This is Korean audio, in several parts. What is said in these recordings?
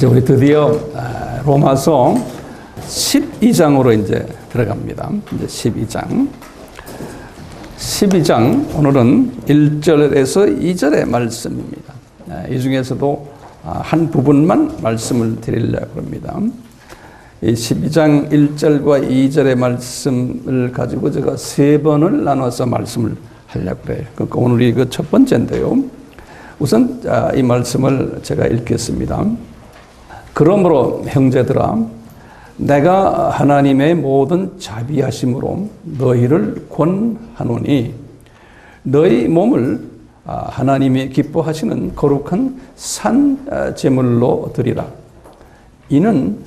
이제 우리 드디어 로마서 12장으로 이제 들어갑니다. 이제 12장. 12장 오늘은 1절에서 2절의 말씀입니다. 이 중에서도 한 부분만 말씀을 드리려고 합니다. 이 12장 1절과 2절의 말씀을 가지고 제가 세 번을 나눠서 말씀을 하려고 해요. 그러니까 오늘이 그 첫 번째인데요. 우선 이 말씀을 제가 읽겠습니다. 그러므로 형제들아, 내가 하나님의 모든 자비하심으로 너희를 권하노니 너희 몸을 하나님이 기뻐하시는 거룩한 산 제물로 드리라. 이는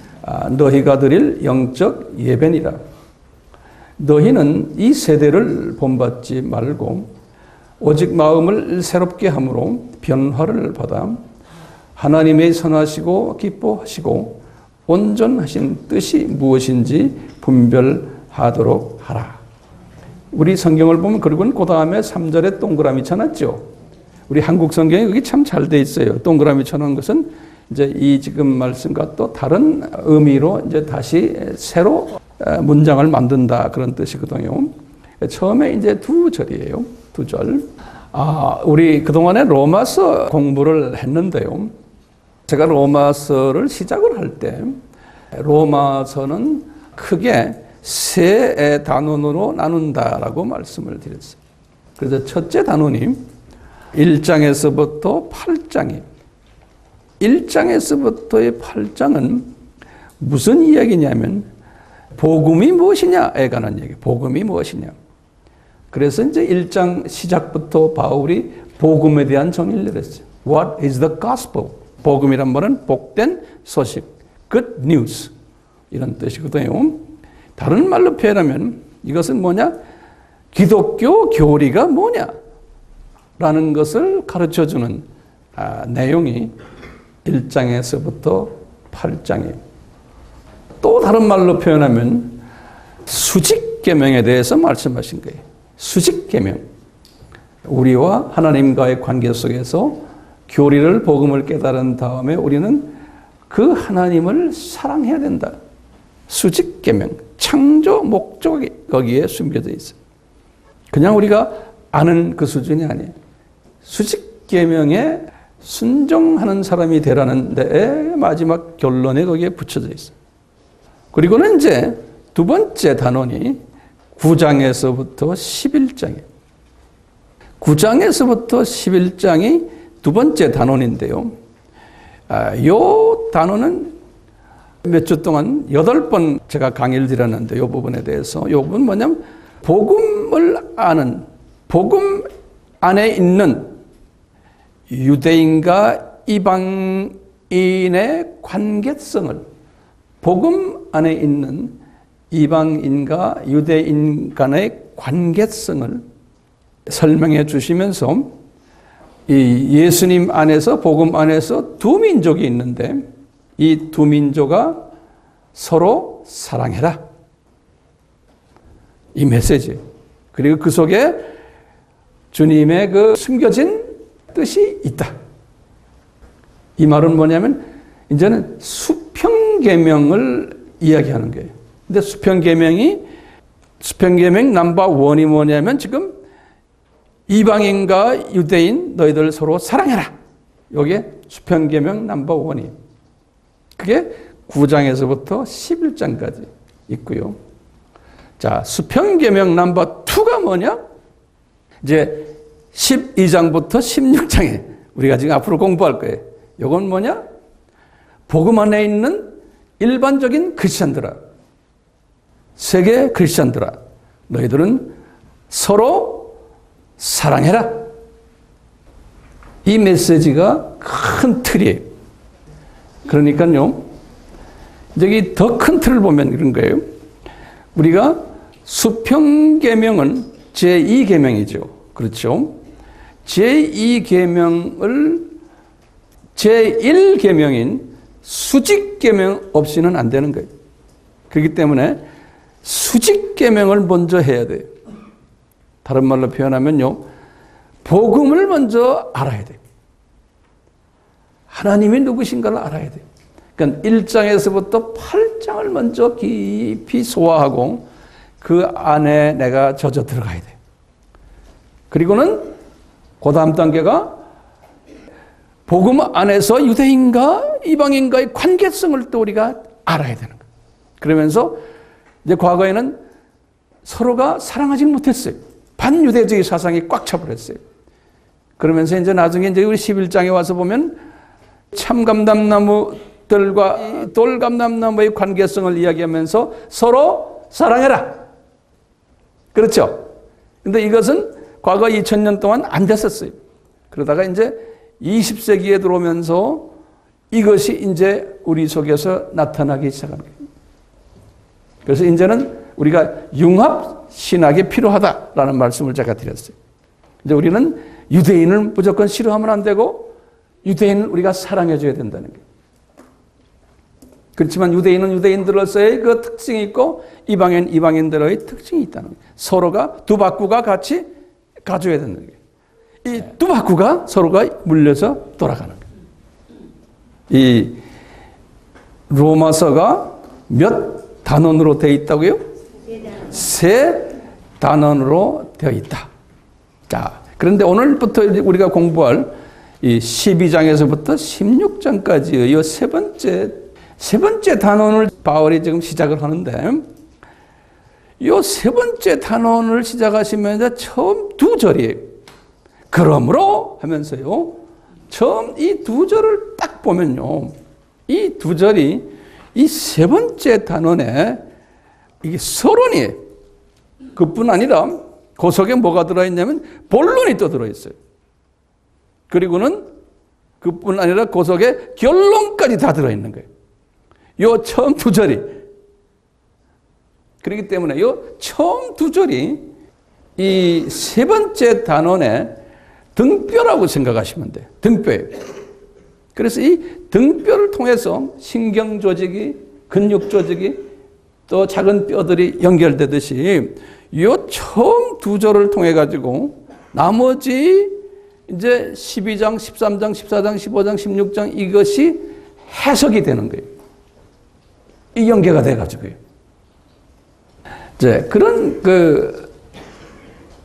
너희가 드릴 영적 예배니라. 너희는 이 세대를 본받지 말고 오직 마음을 새롭게 함으로 변화를 받아 하나님의 선하시고 기뻐하시고 온전하신 뜻이 무엇인지 분별하도록 하라. 우리 성경을 보면 그리고는 그 다음에 3절에 동그라미 쳐놨죠. 우리 한국 성경에 여기 참 잘 돼 있어요. 동그라미 쳐놓은 것은 이제 이 지금 말씀과 또 다른 의미로 이제 다시 새로 문장을 만든다 그런 뜻이거든요. 처음에 이제 두 절이에요. 두 절. 우리 그동안에 로마서 공부를 했는데요. 제가 로마서를 시작을 할 때 로마서는 크게 세 단원으로 나눈다라고 말씀을 드렸어요. 그래서 첫째 단원이 1장에서부터 8장이에요. 1장에서부터의 8장은 무슨 이야기냐면 복음이 무엇이냐에 관한 얘기. 복음이 무엇이냐. 그래서 이제 1장 시작부터 바울이 복음에 대한 정의를 내렸어요. What is the gospel? 복음이란 말은 복된 소식, good news 이런 뜻이거든요. 다른 말로 표현하면 이것은 뭐냐? 기독교 교리가 뭐냐라는 것을 가르쳐주는 내용이 1장에서부터 8장이에요. 또 다른 말로 표현하면 수직계명에 대해서 말씀하신 거예요. 수직계명. 우리와 하나님과의 관계 속에서 교리를 복음을 깨달은 다음에 우리는 그 하나님을 사랑해야 된다. 수직계명. 창조 목적이 거기에 숨겨져 있어요. 그냥 우리가 아는 그 수준이 아니에요. 수직계명에 순종하는 사람이 되라는 데에 마지막 결론에 거기에 붙여져 있어요. 그리고는 이제 두 번째 단원이 9장에서부터 11장이에요. 9장에서부터 11장이 두 번째 단원인데요. 이 단원은 몇 주 동안 8번 제가 강의를 드렸는데 이 부분에 대해서 이 부분은 뭐냐면 복음을 아는, 복음 안에 있는 유대인과 이방인의 관계성을, 복음 안에 있는 이방인과 유대인 간의 관계성을 설명해 주시면서 이 예수님 안에서, 복음 안에서 두 민족이 있는데 이 두 민족아 서로 사랑해라. 이 메시지. 그리고 그 속에 주님의 그 숨겨진 뜻이 있다. 이 말은 뭐냐면 이제는 수평계명을 이야기하는 거예요. 근데 수평계명 넘버 원이 뭐냐면 지금 이방인과 유대인 너희들 서로 사랑해라. 이게 수평계명 넘버 원이에요. 그게 9장에서부터 11장까지 있고요. 자, 수평계명 넘버 2가 뭐냐? 이제 12장부터 16장에 우리가 지금 앞으로 공부할 거예요. 이건 뭐냐? 복음 안에 있는 일반적인 크리스찬들아, 세계 크리스찬들아, 너희들은 서로 사랑해라. 이 메시지가 큰 틀이에요. 그러니까요, 여기 더 큰 틀을 보면 이런 거예요. 우리가 수평계명은 제2계명이죠. 그렇죠? 제2계명을 제1계명인 수직계명 없이는 안 되는 거예요. 그렇기 때문에 수직계명을 먼저 해야 돼요. 다른 말로 표현하면요, 복음을 먼저 알아야 돼요. 하나님이 누구신가를 알아야 돼요. 그러니까 1장에서부터 8장을 먼저 깊이 소화하고 그 안에 내가 젖어 들어가야 돼. 그리고는 그 다음 단계가 복음 안에서 유대인과 이방인과의 관계성을 또 우리가 알아야 되는 거예요. 그러면서 이제 과거에는 서로가 사랑하지 못했어요. 반유대주의 사상이 꽉 차버렸어요. 그러면서 이제 나중에 이제 우리 11장에 와서 보면 참감람나무들과 돌감람나무의 관계성을 이야기하면서 서로 사랑해라. 그렇죠? 근데 이것은 과거 2000년 동안 안 됐었어요. 그러다가 이제 20세기에 들어오면서 이것이 이제 우리 속에서 나타나기 시작한 거예요. 그래서 이제는 우리가 융합 신학이 필요하다라는 말씀을 제가 드렸어요. 이제 우리는 유대인을 무조건 싫어하면 안 되고 유대인을 우리가 사랑해줘야 된다는 거예요. 그렇지만 유대인은 유대인들로서의 그 특징이 있고 이방인 이방인들의 특징이 있다는 거예요. 서로가 두 바구가 같이 가져야 된다는 거예요. 이 두 바구가 서로가 물려서 돌아가는 거예요. 이 로마서가 몇 단원으로 되어 있다고요? 세 단원으로 되어 있다. 자, 그런데 오늘부터 우리가 공부할 이 12장에서부터 16장까지의 이 세 번째 단원을 바울이 지금 시작을 하는데, 이 세 번째 단원을 시작하시면서 처음 두 절이에요. 그러므로 하면서요, 처음 이 두 절을 딱 보면요, 이 두 절이 이 세 번째 단원에 이게 서론이에요. 그뿐 아니라 그 속에 뭐가 들어있냐면 본론이 또 들어있어요. 그리고는 그뿐 아니라 그 속에 결론까지 다 들어있는 거예요. 요 처음 두 절이. 그렇기 때문에 요 처음 두 절이 이 세 번째 단원의 등뼈라고 생각하시면 돼요. 등뼈예요. 그래서 이 등뼈를 통해서 신경 조직이, 근육 조직이 또 작은 뼈들이 연결되듯이 요 처음 두 절을 통해 가지고 나머지 이제 12장, 13장, 14장, 15장, 16장 이것이 해석이 되는 거예요. 이 연계가 돼 가지고요. 이제 그런 그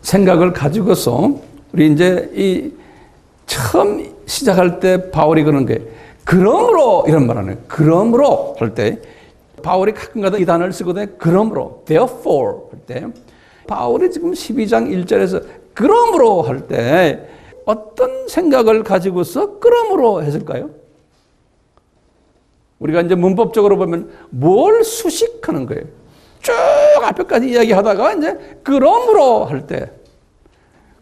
생각을 가지고서 우리 이제 이 처음 시작할 때 바울이 그런 거예요. 그러므로 이런 말 하네요. 그러므로 할 때 바울이 가끔가다 이 단어를 쓰거든요. 그러므로, therefore 할 때 바울이 지금 12장 1절에서 그러므로 할 때 어떤 생각을 가지고서 그러므로 했을까요? 우리가 이제 문법적으로 보면 뭘 수식하는 거예요. 쭉 앞에까지 이야기하다가 이제 그러므로 할 때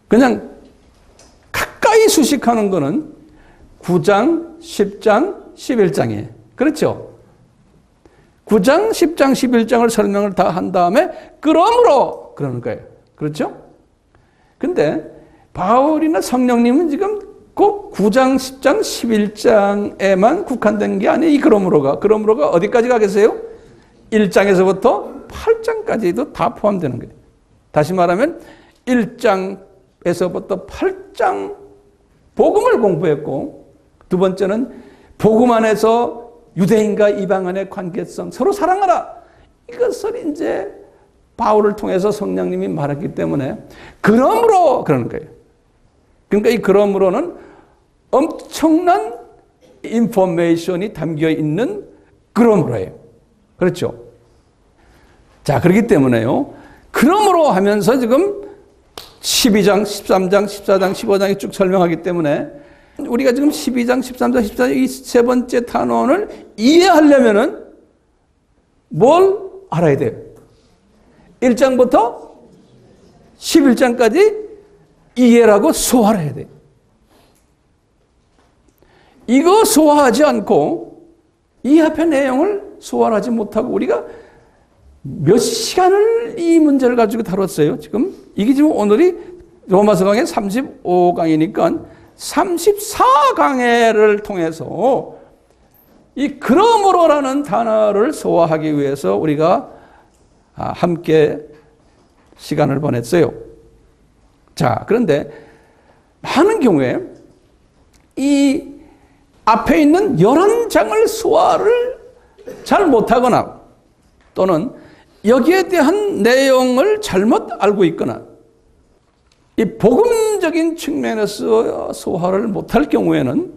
그냥 가까이 수식하는 거는 9장, 10장, 11장이에요. 그렇죠? 9장, 10장, 11장을 설명을 다 한 다음에 그러므로 그러는 거예요. 그렇죠? 근데 바울이나 성령님은 지금 꼭 9장, 10장, 11장에만 국한된 게 아니에요. 이 그러므로가 어디까지 가겠어요? 1장에서부터 8장까지도 다 포함되는 거예요. 다시 말하면 1장에서부터 8장 복음을 공부했고, 두 번째는 복음 안에서 유대인과 이방인의 관계성, 서로 사랑하라. 이것을 이제 바울을 통해서 성령님이 말했기 때문에 그러므로 그러는 거예요. 그러니까 이 그러므로는 엄청난 인포메이션이 담겨 있는 그러므로예요. 그렇죠? 자, 그렇기 때문에요. 그러므로 하면서 지금 12장, 13장, 14장, 15장이 쭉 설명하기 때문에 우리가 지금 12장, 13장, 14장 이 세 번째 단원을 이해하려면은 뭘 알아야 돼요? 1장부터 11장까지 이해라고 소화를 해야 돼요. 이거 소화하지 않고 이 앞의 내용을 소화하지 못하고 우리가 몇 시간을 이 문제를 가지고 다뤘어요. 지금 이게 지금 오늘이 로마서 강의 35강이니까 34강회를 통해서 이 그러므로라는 단어를 소화하기 위해서 우리가 함께 시간을 보냈어요. 자, 그런데 많은 경우에 이 앞에 있는 11장을 소화를 잘 못하거나 또는 여기에 대한 내용을 잘못 알고 있거나 이 복음적인 측면에서 소화를 못할 경우에는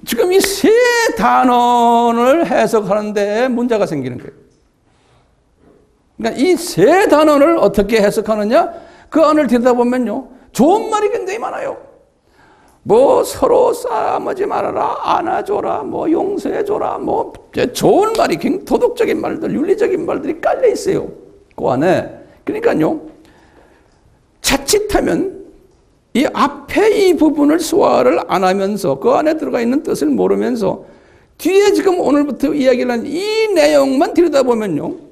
지금 이 세 단원을 해석하는데 문제가 생기는 거예요. 그러니까 이 세 단원을 어떻게 해석하느냐, 그 안을 들여다보면요, 좋은 말이 굉장히 많아요. 뭐 서로 싸우지 말아라, 안아줘라, 뭐 용서해줘라, 뭐 좋은 말이, 도덕적인 말들, 윤리적인 말들이 깔려 있어요, 그 안에. 그러니까요, 자칫하면 이 앞에 이 부분을 소화를 안 하면서 그 안에 들어가 있는 뜻을 모르면서 뒤에 지금 오늘부터 이야기를 한 이 내용만 들여다보면요,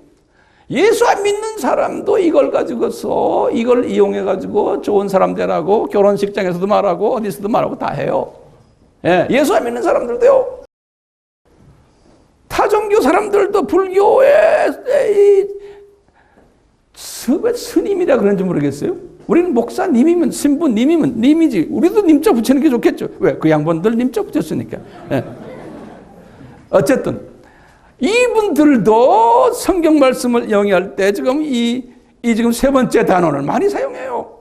예수 안 믿는 사람도 이걸 가지고서 이걸 이용해 가지고 좋은 사람 되라고 결혼식장에서도 말하고 어디서도 말하고 다 해요. 예, 예수 안 믿는 사람들도요. 타종교 사람들도 불교의 스님이라 그런지 모르겠어요. 우리는 목사님이면 신부님이면 님이지. 우리도 님자 붙이는 게 좋겠죠. 왜? 그 양반들 님자 붙였으니까. 예. 어쨌든 이분들도 성경 말씀을 영위할 때 지금 지금 세 번째 단원을 많이 사용해요.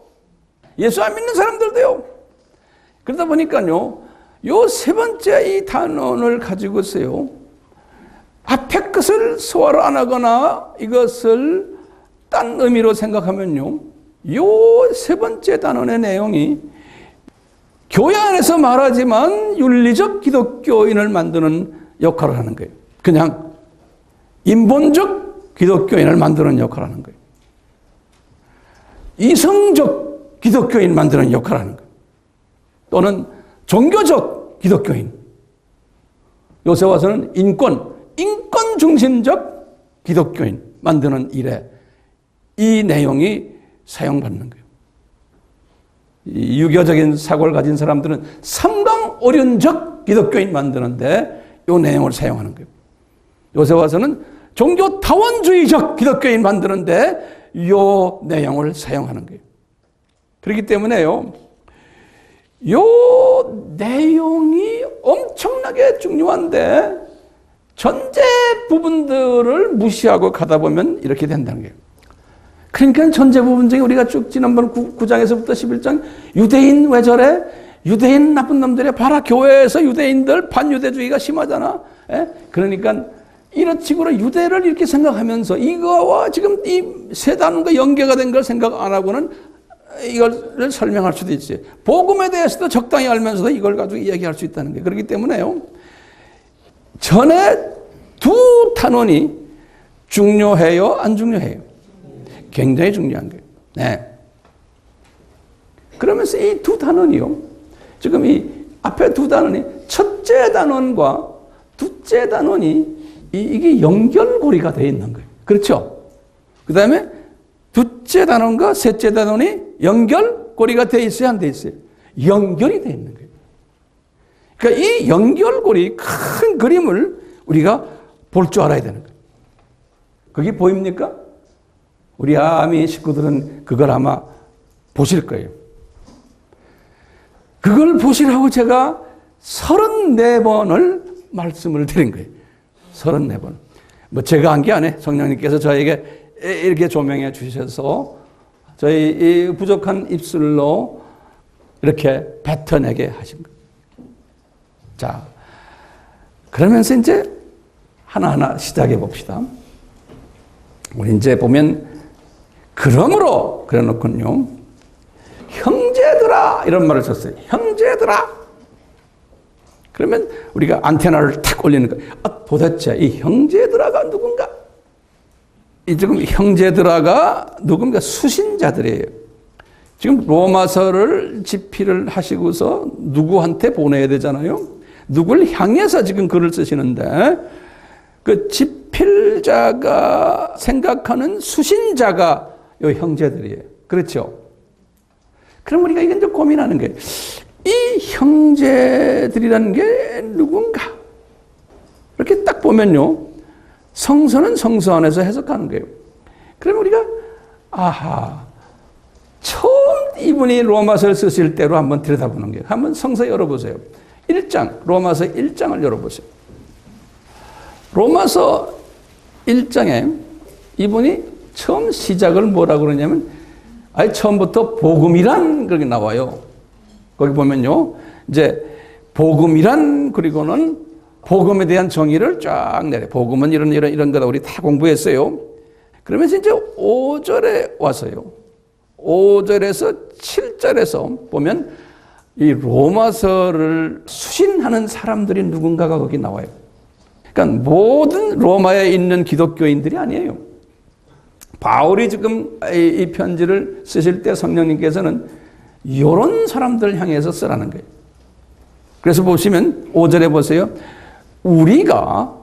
예수 안 믿는 사람들도요. 그러다 보니까요, 요 세 번째 이 단원을 가지고서요, 앞에 것을 소화를 안 하거나 이것을 딴 의미로 생각하면요, 요 세 번째 단원의 내용이 교회 안에서 말하지만 윤리적 기독교인을 만드는 역할을 하는 거예요. 그냥 인본적 기독교인을 만드는 역할을 하는 거예요. 이성적 기독교인 만드는 역할을 하는 거예요. 또는 종교적 기독교인. 요새 와서는 인권 중심적 기독교인 만드는 일에 이 내용이 사용받는 거예요. 이 유교적인 사고를 가진 사람들은 삼강오륜적 기독교인 만드는데 이 내용을 사용하는 거예요. 요새 와서는 종교 다원주의적 기독교인 만드는데 이 내용을 사용하는 거예요. 그렇기 때문에요, 이 내용이 엄청나게 중요한데 전제 부분들을 무시하고 가다 보면 이렇게 된다는 거예요. 그러니까 전제 부분 중에 우리가 쭉 지난번 9장에서부터 11장 유대인 왜 저래? 유대인 나쁜 놈들이야. 봐라, 교회에서 유대인들 반유대주의가 심하잖아. 예? 그러니까 이런 식으로 유대를 이렇게 생각하면서 이거와 지금 이 세 단원과 연계가 된 걸 생각 안 하고는 이걸 설명할 수도 있어요. 복음에 대해서도 적당히 알면서도 이걸 가지고 이야기할 수 있다는 게. 그렇기 때문에요, 전에 두 단원이 중요해요, 안 중요해요? 굉장히 중요한 거예요. 네. 그러면서 이 두 단원이요, 지금 이 앞에 두 단원이 첫째 단원과 둘째 단원이 이게 연결고리가 되어 있는 거예요. 그렇죠? 그 다음에 둘째 단원과 셋째 단원이 연결고리가 되어 있어야 안 되어 있어요? 연결이 되어 있는 거예요. 그러니까 이 연결고리 큰 그림을 우리가 볼 줄 알아야 되는 거예요. 그게 보입니까? 우리 아미 식구들은 그걸 아마 보실 거예요. 그걸 보시라고 제가 34번을 말씀을 드린 거예요. 34번. 뭐 제가 한 게 아니에요. 성령님께서 저에게 이렇게 조명해 주셔서 저희 이 부족한 입술로 이렇게 뱉어내게 하신 거예요. 자, 그러면서 이제 하나하나 시작해 봅시다. 우리 이제 보면 그러므로 그래 놓군요. 형제들아 이런 말을 썼어요. 형제들아. 그러면 우리가 안테나를 탁 올리는 거예요. 도대체 이 형제들아가 누군가? 이 지금 형제들아가 누군가? 수신자들이에요. 지금 로마서를 집필을 하시고서 누구한테 보내야 되잖아요. 누굴 향해서 지금 글을 쓰시는데 그 집필자가 생각하는 수신자가 요 형제들이에요. 그렇죠? 그럼 우리가 이건 좀 고민하는 거예요. 이 형제들이라는 게 누군가? 이렇게 딱 보면요, 성서는 성서 안에서 해석하는 거예요. 그럼 우리가 처음 이분이 로마서를 쓰실 때로 한번 들여다보는 거예요. 한번 성서 열어보세요. 1장, 로마서 1장을 열어보세요. 로마서 1장에 이분이 처음 시작을 뭐라고 그러냐면, 아예 처음부터 복음이란 그렇게 나와요. 거기 보면요, 이제 복음이란, 그리고는 복음에 대한 정의를 쫙 내려. 복음은 이런 거다. 우리 다 공부했어요. 그러면서 이제 5절에 와서요. 5절에서 7절에서 보면 이 로마서를 수신하는 사람들이 누군가가 거기 나와요. 그러니까 모든 로마에 있는 기독교인들이 아니에요. 바울이 지금 이 편지를 쓰실 때 성령님께서는 이런 사람들 향해서 쓰라는 거예요. 그래서 보시면 5절에 보세요. 우리가,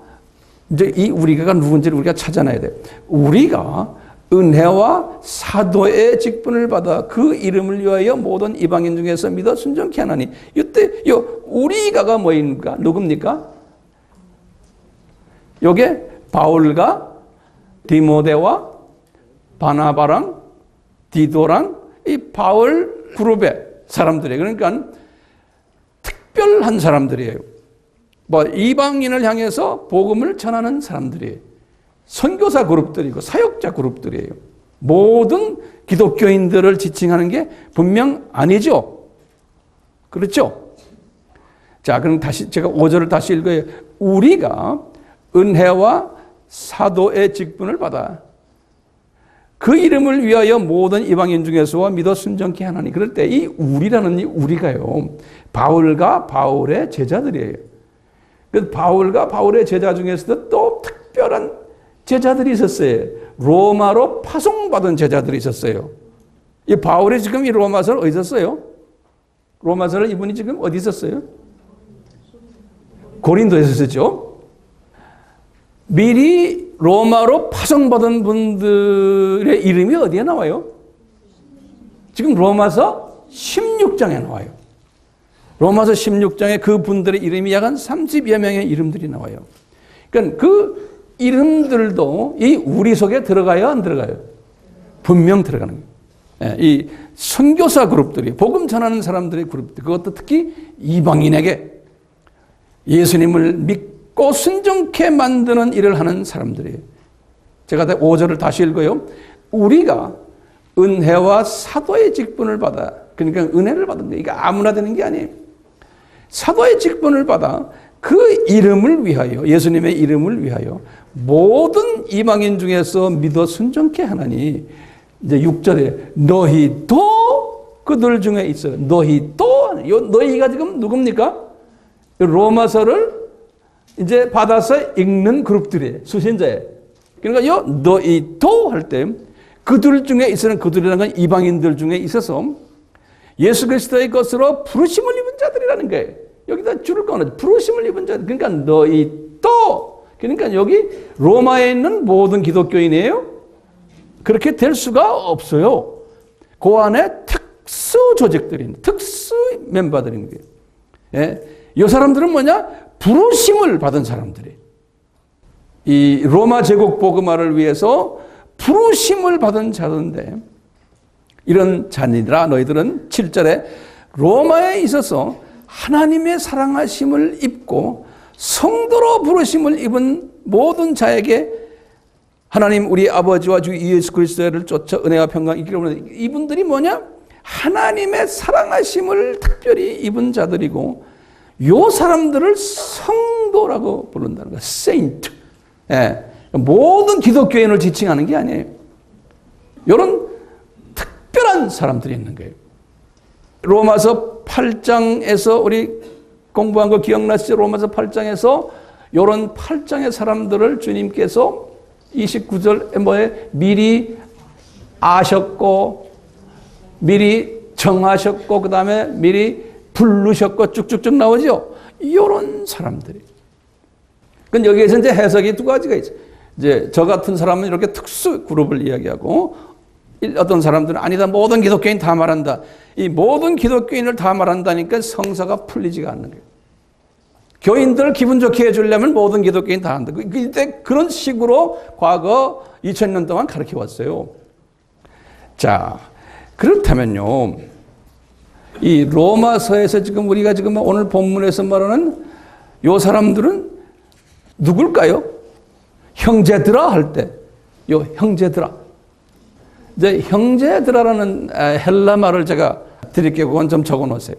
이제 이 우리가가 누군지를 우리가 찾아내야 돼요. 우리가 은혜와 사도의 직분을 받아 그 이름을 위하여 모든 이방인 중에서 믿어 순종케 하나니. 이때 요 우리가가 뭐입니까? 누굽니까? 요게 바울과 디모데와 바나바랑 디도랑 이 바울 그룹의 사람들이에요. 그러니까 특별한 사람들이에요. 뭐 이방인을 향해서 복음을 전하는 사람들이에요. 선교사 그룹들이고 사역자 그룹들이에요. 모든 기독교인들을 지칭하는 게 분명 아니죠. 그렇죠? 자, 그럼 다시 제가 5절을 다시 읽어요. 우리가 은혜와 사도의 직분을 받아 그 이름을 위하여 모든 이방인 중에서 믿어 순종케 하나니. 그럴 때 이 우리라는 이 우리가요, 바울과 바울의 제자들이에요. 그래서 바울과 바울의 제자 중에서도 또 특별한 제자들이 있었어요. 로마로 파송받은 제자들이 있었어요. 이 바울이 지금 이 로마서를 어디서 써요? 로마서를 이분이 지금 어디 있었어요? 고린도에서 썼죠. 미리 로마로 파송받은 분들의 이름이 어디에 나와요? 지금 로마서 16장에 나와요. 로마서 16장에 그 분들의 이름이 약 한 30여 명의 이름들이 나와요. 그러니까 그 이름들도 이 우리 속에 들어가요, 안 들어가요? 분명 들어가는 거예요. 이 선교사 그룹들이, 복음 전하는 사람들의 그룹들, 그것도 특히 이방인에게 예수님을 믿고 순종케 만드는 일을 하는 사람들이에요. 제가 5절을 다시 읽어요. 우리가 은혜와 사도의 직분을 받아, 그러니까 은혜를 받은 거예요. 이게 아무나 되는 게 아니에요. 사도의 직분을 받아 그 이름을 위하여, 예수님의 이름을 위하여 모든 이방인 중에서 믿어 순종케 하나니. 이제 6절에 너희도 그들 중에 있어요. 너희도, 너희가 지금 누굽니까? 로마서를 이제 받아서 읽는 그룹들이에요. 수신자예요. 그러니까 요 너희도 할 때 그들 중에 있어는, 그들이라는 건 이방인들 중에 있어서 예수 그리스도의 것으로 부르심을 입은 자들이라는 거예요. 여기다 줄을 꺼내. 부르심을 입은 자들. 그러니까 너희도, 그러니까 여기 로마에 있는 모든 기독교인이에요. 그렇게 될 수가 없어요. 그 안에 특수 조직들이, 특수 멤버들인 거예요. 예. 이 사람들은 뭐냐? 부르심을 받은 사람들이. 이 로마 제국 복음화를 위해서 부르심을 받은 자들인데, 이런 자니라 너희들은 7절에 로마에 있어서 하나님의 사랑하심을 입고 성도로 부르심을 입은 모든 자에게 하나님 우리 아버지와 주 예수 그리스도를 쫓아 은혜와 평강 있기를 원하는, 이분들이 뭐냐? 하나님의 사랑하심을 특별히 입은 자들이고, 요 사람들을 성도라고 부른다는 거예요. 세인트. 예. 모든 기독교인을 지칭하는 게 아니에요. 이런 특별한 사람들이 있는 거예요. 로마서 8장에서 우리 공부한 거 기억나시죠? 로마서 8장에서 이런 8장의 사람들을 주님께서 29절 뭐에 미리 아셨고, 미리 정하셨고, 그 다음에 미리 부르셨고, 쭉쭉쭉 나오죠? 이런 사람들이. 그럼 여기에서 이제 해석이 두 가지가 있어요. 이제 저 같은 사람은 이렇게 특수 그룹을 이야기하고, 어떤 사람들은 아니다, 모든 기독교인 다 말한다. 이 모든 기독교인을 다 말한다니까 성사가 풀리지가 않는 거예요. 교인들을 기분 좋게 해주려면 모든 기독교인 다 한다. 그때 그런 식으로 과거 2000년 동안 가르쳐 왔어요. 자, 그렇다면요, 이 로마서에서 지금 우리가 지금 오늘 본문에서 말하는 요 사람들은 누굴까요? 형제들아 할 때, 요 형제들아. 이제 형제들아라는 헬라 말을 제가 드릴게요. 그건 좀 적어 놓으세요.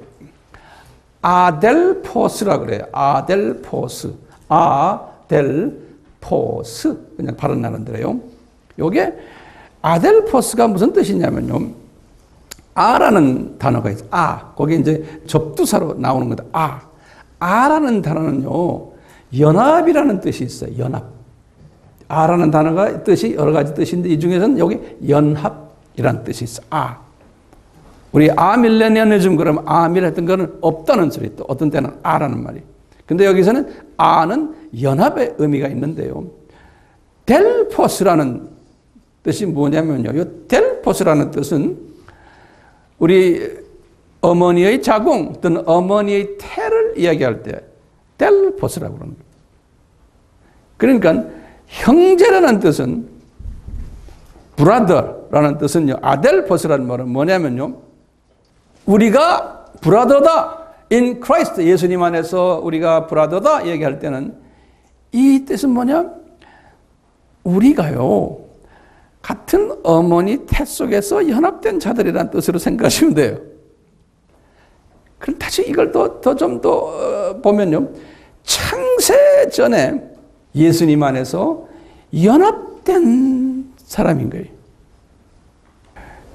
아델포스라 그래요. 아델포스. 아델포스. 그냥 발음나는 대로요. 요게 아델포스가 무슨 뜻이냐면요. 아라는 단어가 있어요. 거기 이제 접두사로 나오는 거다. 아라는 단어는요. 연합이라는 뜻이 있어요. 연합. 아라는 단어가 뜻이 여러 가지 뜻인데 이 중에서는 여기 연합이라는 뜻이 있어요. 우리 밀레니얼리즘 그러면 아밀 했던 거는 없다는 소리, 또 어떤 때는 아라는 말이. 근데 여기서는 아는 연합의 의미가 있는데요. 델포스라는 뜻이 뭐냐면요. 이 델포스라는 뜻은 우리 어머니의 자궁 또는 어머니의 태를 이야기할 때 델포스라고 그럽니다. 그러니까 형제라는 뜻은 브라더라는 뜻은요. 아델포스라는 말은 뭐냐면요. 우리가 브라더다. in Christ. 예수님 안에서 우리가 브라더다 얘기할 때는 이 뜻은 뭐냐? 우리가요. 같은 어머니 태 속에서 연합된 자들이라는 뜻으로 생각하시면 돼요. 그럼 다시 이걸 좀 더 보면요. 창세 전에 예수님 안에서 연합된 사람인 거예요.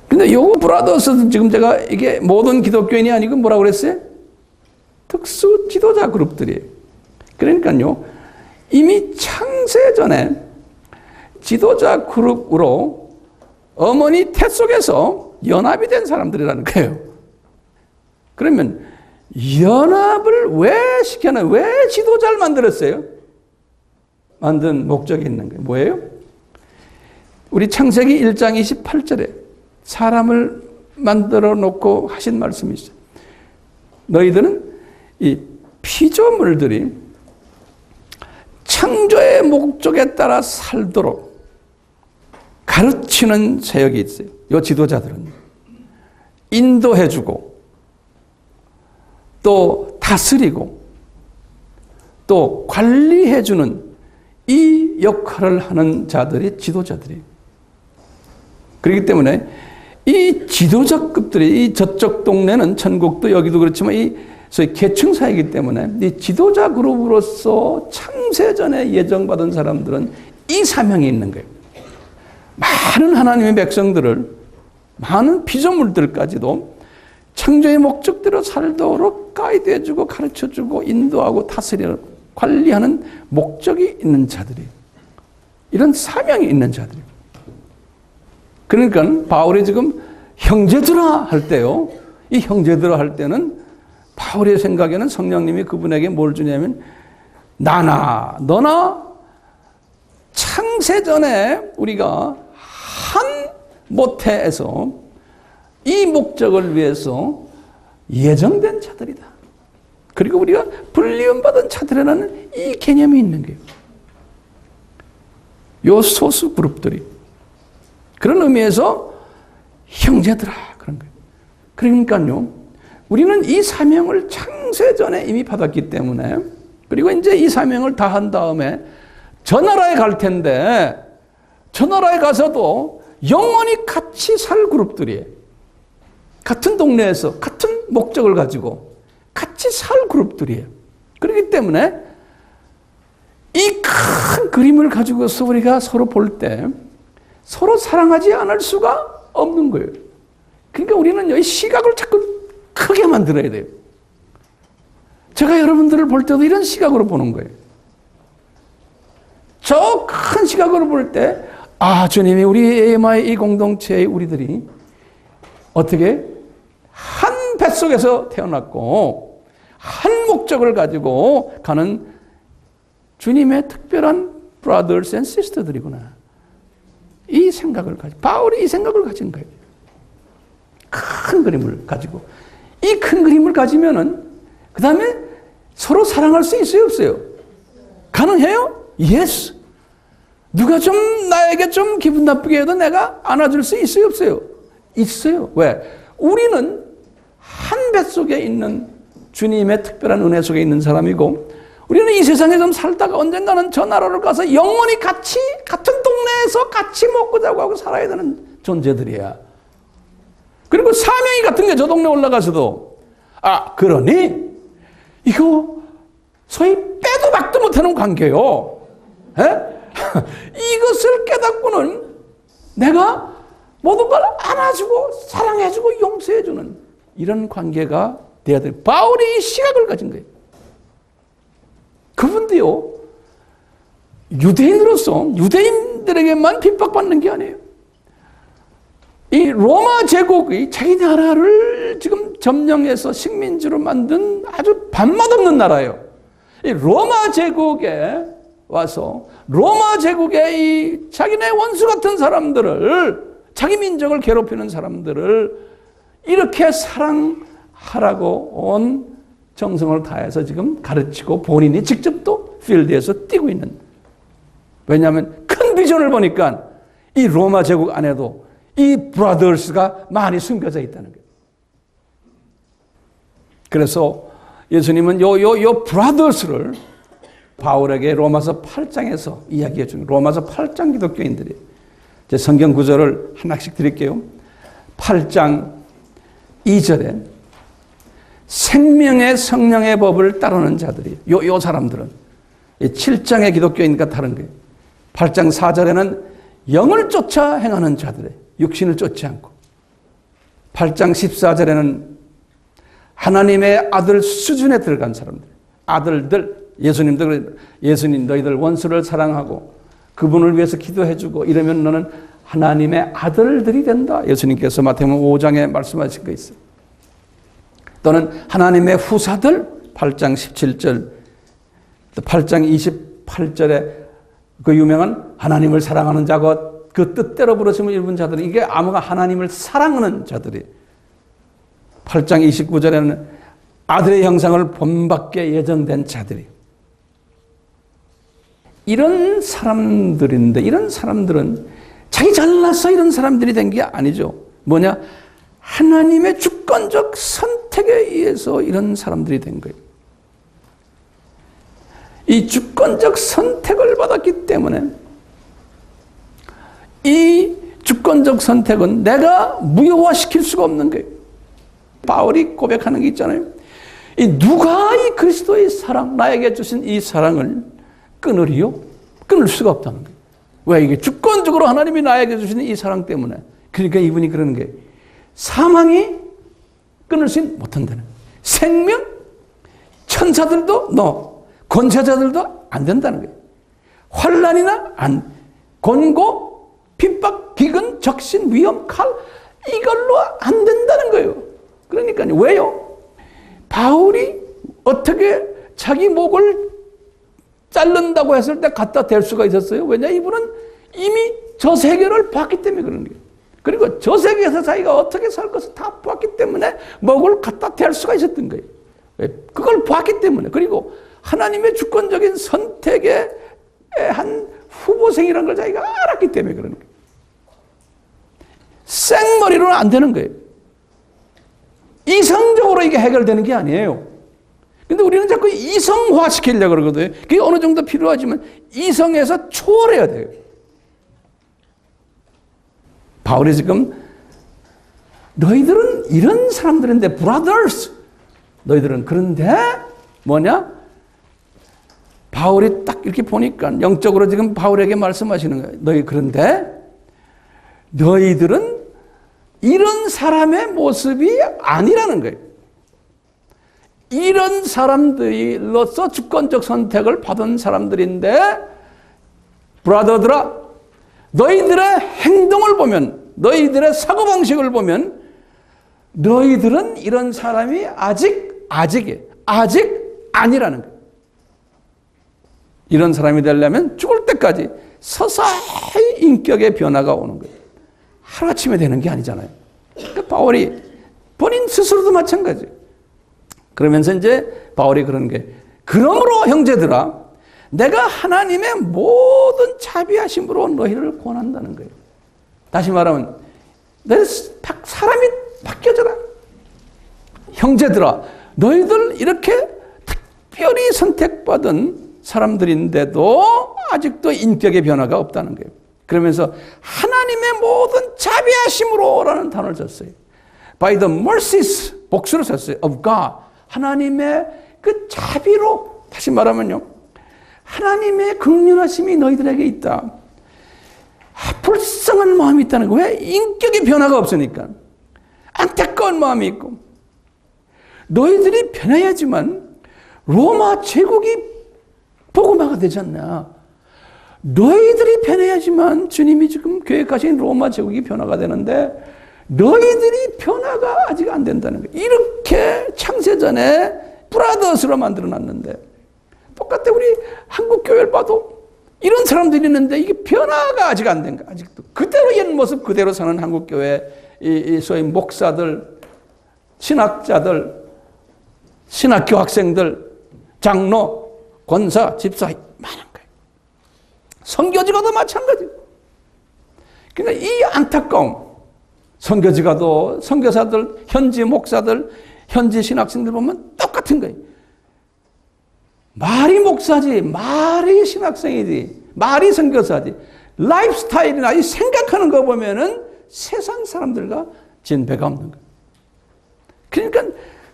근데 요 브라더스는 지금 제가 이게 모든 기독교인이 아니고 뭐라고 그랬어요? 특수 지도자 그룹들이에요. 그러니까요. 이미 창세 전에 지도자 그룹으로 어머니 태 속에서 연합이 된 사람들이라는 거예요. 그러면 연합을 왜 시켜놔요? 왜 지도자를 만들었어요? 만든 목적이 있는 거예요. 뭐예요? 우리 창세기 1장 28절에 사람을 만들어 놓고 하신 말씀이 있어요. 너희들은 이 피조물들이 창조의 목적에 따라 살도록 가르치는 사역이 있어요. 이 지도자들은 인도해주고 또 다스리고 또 관리해주는 이 역할을 하는 자들이 지도자들이에요. 그렇기 때문에 이 지도자급들이 이 저쪽 동네는 천국도 여기도 그렇지만 이 소위 계층사이기 때문에 이 지도자 그룹으로서 창세전에 예정받은 사람들은 이 사명이 있는 거예요. 많은 하나님의 백성들을 많은 피조물들까지도 창조의 목적대로 살도록 가이드해주고 가르쳐주고 인도하고 다스리고 관리하는 목적이 있는 자들이 이런 사명이 있는 자들이. 그러니까 바울이 지금 형제들아 할 때요. 이 형제들아 할 때는 바울의 생각에는 성령님이 그분에게 뭘 주냐면 나나 너나 창세전에 우리가 한 모태에서 이 목적을 위해서 예정된 자들이다. 그리고 우리가 불리움받은 자들이라는 이 개념이 있는 거예요. 요 소수 그룹들이. 그런 의미에서 형제들아 그런 거예요. 그러니까요. 우리는 이 사명을 창세전에 이미 받았기 때문에 그리고 이제 이 사명을 다 한 다음에 저 나라에 갈 텐데 저 나라에 가서도 영원히 같이 살 그룹들이에요. 같은 동네에서 같은 목적을 가지고 같이 살 그룹들이에요. 그렇기 때문에 이 큰 그림을 가지고서 우리가 서로 볼 때 서로 사랑하지 않을 수가 없는 거예요. 그러니까 우리는 이 시각을 자꾸 크게 만들어야 돼요. 제가 여러분들을 볼 때도 이런 시각으로 보는 거예요. 저 큰 시각으로 볼 때, 주님이 우리 AMI 이 공동체의 우리들이 어떻게 한 뱃속에서 태어났고, 한 목적을 가지고 가는 주님의 특별한 brothers and sisters들이구나. 이 생각을 바울이 이 생각을 가진 거예요. 큰 그림을 가지고. 이 큰 그림을 가지면은, 그 다음에 서로 사랑할 수 있어요, 없어요? 가능해요? Yes. 누가 좀 나에게 좀 기분 나쁘게 해도 내가 안아줄 수 있어요, 없어요? 있어요. 왜? 우리는 한 뱃속에 있는 주님의 특별한 은혜 속에 있는 사람이고, 우리는 이 세상에 좀 살다가 언젠가는 저 나라로 가서 영원히 같이 같은 동네에서 같이 먹고 자고 하고 살아야 되는 존재들이야. 그리고 사명이 같은 게 저 동네 올라가서도, 그러니 이거 소위 빼도 박도 못하는 관계요. 이것을 깨닫고는 내가 모든 걸 안아주고 사랑해주고 용서해주는 이런 관계가 돼야 돼. 바울이 이 시각을 가진 거예요. 그분도요, 유대인으로서 유대인들에게만 핍박받는 게 아니에요. 이 로마 제국이 자기 나라를 지금 점령해서 식민지로 만든 아주 밥맛 없는 나라예요. 이 로마 제국에 와서 로마 제국의 이 자기네 원수 같은 사람들을, 자기 민족을 괴롭히는 사람들을 이렇게 사랑하라고 온 정성을 다해서 지금 가르치고 본인이 직접 또 필드에서 뛰고 있는. 왜냐하면 큰 비전을 보니까 이 로마 제국 안에도 이 브라더스가 많이 숨겨져 있다는 거예요. 그래서 예수님은 요 브라더스를 바울에게 로마서 8장에서 이야기해 주는, 로마서 8장 기독교인들이, 제 성경 구절을 하나씩 드릴게요. 8장 2절에 생명의 성령의 법을 따르는 자들이, 요 사람들은 7장의 기독교인과 다른 거예요. 8장 4절에는 영을 쫓아 행하는 자들의, 육신을 쫓지 않고, 8장 14절에는 하나님의 아들 수준에 들어간 사람들, 아들들, 예수님 너희들 원수를 사랑하고 그분을 위해서 기도해주고 이러면 너는 하나님의 아들들이 된다. 예수님께서 마태복음 5장에 말씀하신 거 있어요. 또는 하나님의 후사들, 8장 17절, 8장 28절에 그 유명한 하나님을 사랑하는 자가 그 뜻대로 부르심을 입은 자들이, 이게 아무가 하나님을 사랑하는 자들이. 8장 29절에는 아들의 형상을 본받게 예정된 자들이. 이런 사람들인데, 이런 사람들은 자기 잘나서 이런 사람들이 된 게 아니죠. 뭐냐? 하나님의 주권적 선택에 의해서 이런 사람들이 된 거예요. 이 주권적 선택을 받았기 때문에, 이 주권적 선택은 내가 무효화시킬 수가 없는 거예요. 바울이 고백하는 게 있잖아요. 누가 이 그리스도의 사랑, 나에게 주신 이 사랑을 끊으리요? 끊을 수가 없다는 거예요. 왜? 이게 주권적으로 하나님이 나에게 주신 이 사랑 때문에. 그러니까 이분이 그러는 게, 사망이 끊을 수 못한다는 거예요. 생명, 천사들도 권세자들도 안 된다는 거예요. 환난이나 권고, 핍박, 기근, 적신, 위험, 칼, 이걸로 안 된다는 거예요. 그러니까요. 왜요? 바울이 어떻게 자기 목을 자른다고 했을 때 갖다 댈 수가 있었어요? 왜냐? 이분은 이미 저 세계를 봤기 때문에 그런 거예요. 그리고 저 세계에서 자기가 어떻게 살 것을 다 봤기 때문에 목을 갖다 댈 수가 있었던 거예요. 그걸 봤기 때문에. 그리고 하나님의 주권적인 선택의 한 후보생이라는 걸 자기가 알았기 때문에 그런 거예요. 생머리로는 안 되는 거예요. 이성적으로 이게 해결되는 게 아니에요. 근데 우리는 자꾸 이성화시키려고 그러거든요. 그게 어느 정도 필요하지만 이성에서 초월해야 돼요. 바울이 지금 너희들은 이런 사람들인데, brothers, 너희들은 그런데 뭐냐? 바울이 딱 이렇게 보니까 영적으로 지금 바울에게 말씀하시는 거예요. 너희 그런데 너희들은 이런 사람의 모습이 아니라는 거예요. 이런 사람들로서 주권적 선택을 받은 사람들인데, 브라더들아, 너희들의 행동을 보면, 너희들의 사고방식을 보면 너희들은 이런 사람이 아직 아니라는 거예요. 이런 사람이 되려면 죽을 때까지 서서히 인격의 변화가 오는 거예요. 하루아침에 되는 게 아니잖아요. 그러니까 바울이 본인 스스로도 마찬가지예요. 그러면서 이제 바울이 그러는 게, 그러므로 형제들아, 내가 하나님의 모든 자비하심으로 너희를 권한다는 거예요. 다시 말하면 내 사람이 바뀌어져라. 형제들아, 너희들 이렇게 특별히 선택받은 사람들인데도 아직도 인격의 변화가 없다는 거예요. 그러면서 하나님의 모든 자비하심으로라는 단어를 썼어요. By the mercies, 복수를 썼어요. Of God. 하나님의 그 자비로, 다시 말하면요, 하나님의 긍휼하심이 너희들에게 있다. 불쌍한 마음이 있다는 거예요. 왜? 인격의 변화가 없으니까. 안타까운 마음이 있고. 너희들이 변해야지만 로마 제국이 복음화가 되지 않나. 너희들이 변해야지만 주님이 지금 계획하신 로마 제국이 변화가 되는데 너희들이 변화가 아직 안 된다는 거예요. 이렇게 창세전에 브라더스로 만들어놨는데 똑같아. 우리 한국 교회를 봐도 이런 사람들이 있는데 이게 변화가 아직 안 된 거야. 아직도 그대로 옛 모습 그대로 사는 한국 교회 이 소위 목사들, 신학자들, 신학교 학생들, 장로, 권사, 집사 많은 거예요. 선교지가도 마찬가지. 그러니까 이 안타까움, 선교지가도 선교사들, 현지 목사들, 현지 신학생들 보면 똑같은 거예요. 말이 목사지, 말이 신학생이지, 말이 선교사지, 라이프 스타일이나 이 생각하는 거 보면은 세상 사람들과 진배가 없는 거예요. 그러니까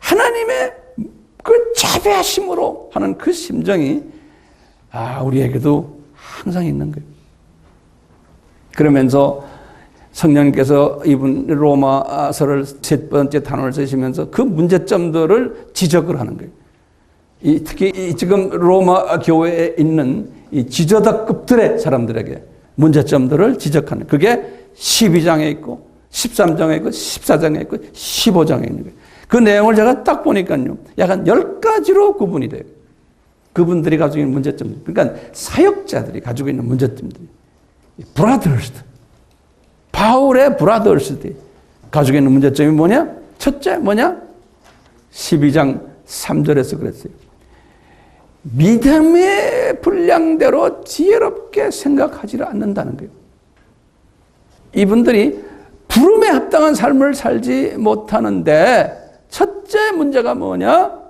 하나님의 그 자비하심으로 하는 그 심정이 우리에게도 항상 있는 거예요. 그러면서 성령님께서 이분 로마서를 세 번째 단원을 쓰시면서 그 문제점들을 지적을 하는 거예요. 특히 지금 로마 교회에 있는 이 지도자급들의 사람들에게 문제점들을 지적하는, 그게 12장에 있고 13장에 있고 14장에 있고 15장에 있는 거예요. 그 내용을 제가 딱 보니까요, 약간 10가지로 구분이 돼요. 그분들이 가지고 있는 문제점들. 그러니까 사역자들이 가지고 있는 문제점들이. 브라더스, 바울의 브라더스들이 가지고 있는 문제점이 뭐냐? 첫째 뭐냐? 12장 3절에서 그랬어요. 믿음의 분량대로 지혜롭게 생각하지 않는다는 거예요. 이분들이 부름에 합당한 삶을 살지 못하는데 첫째 문제가 뭐냐?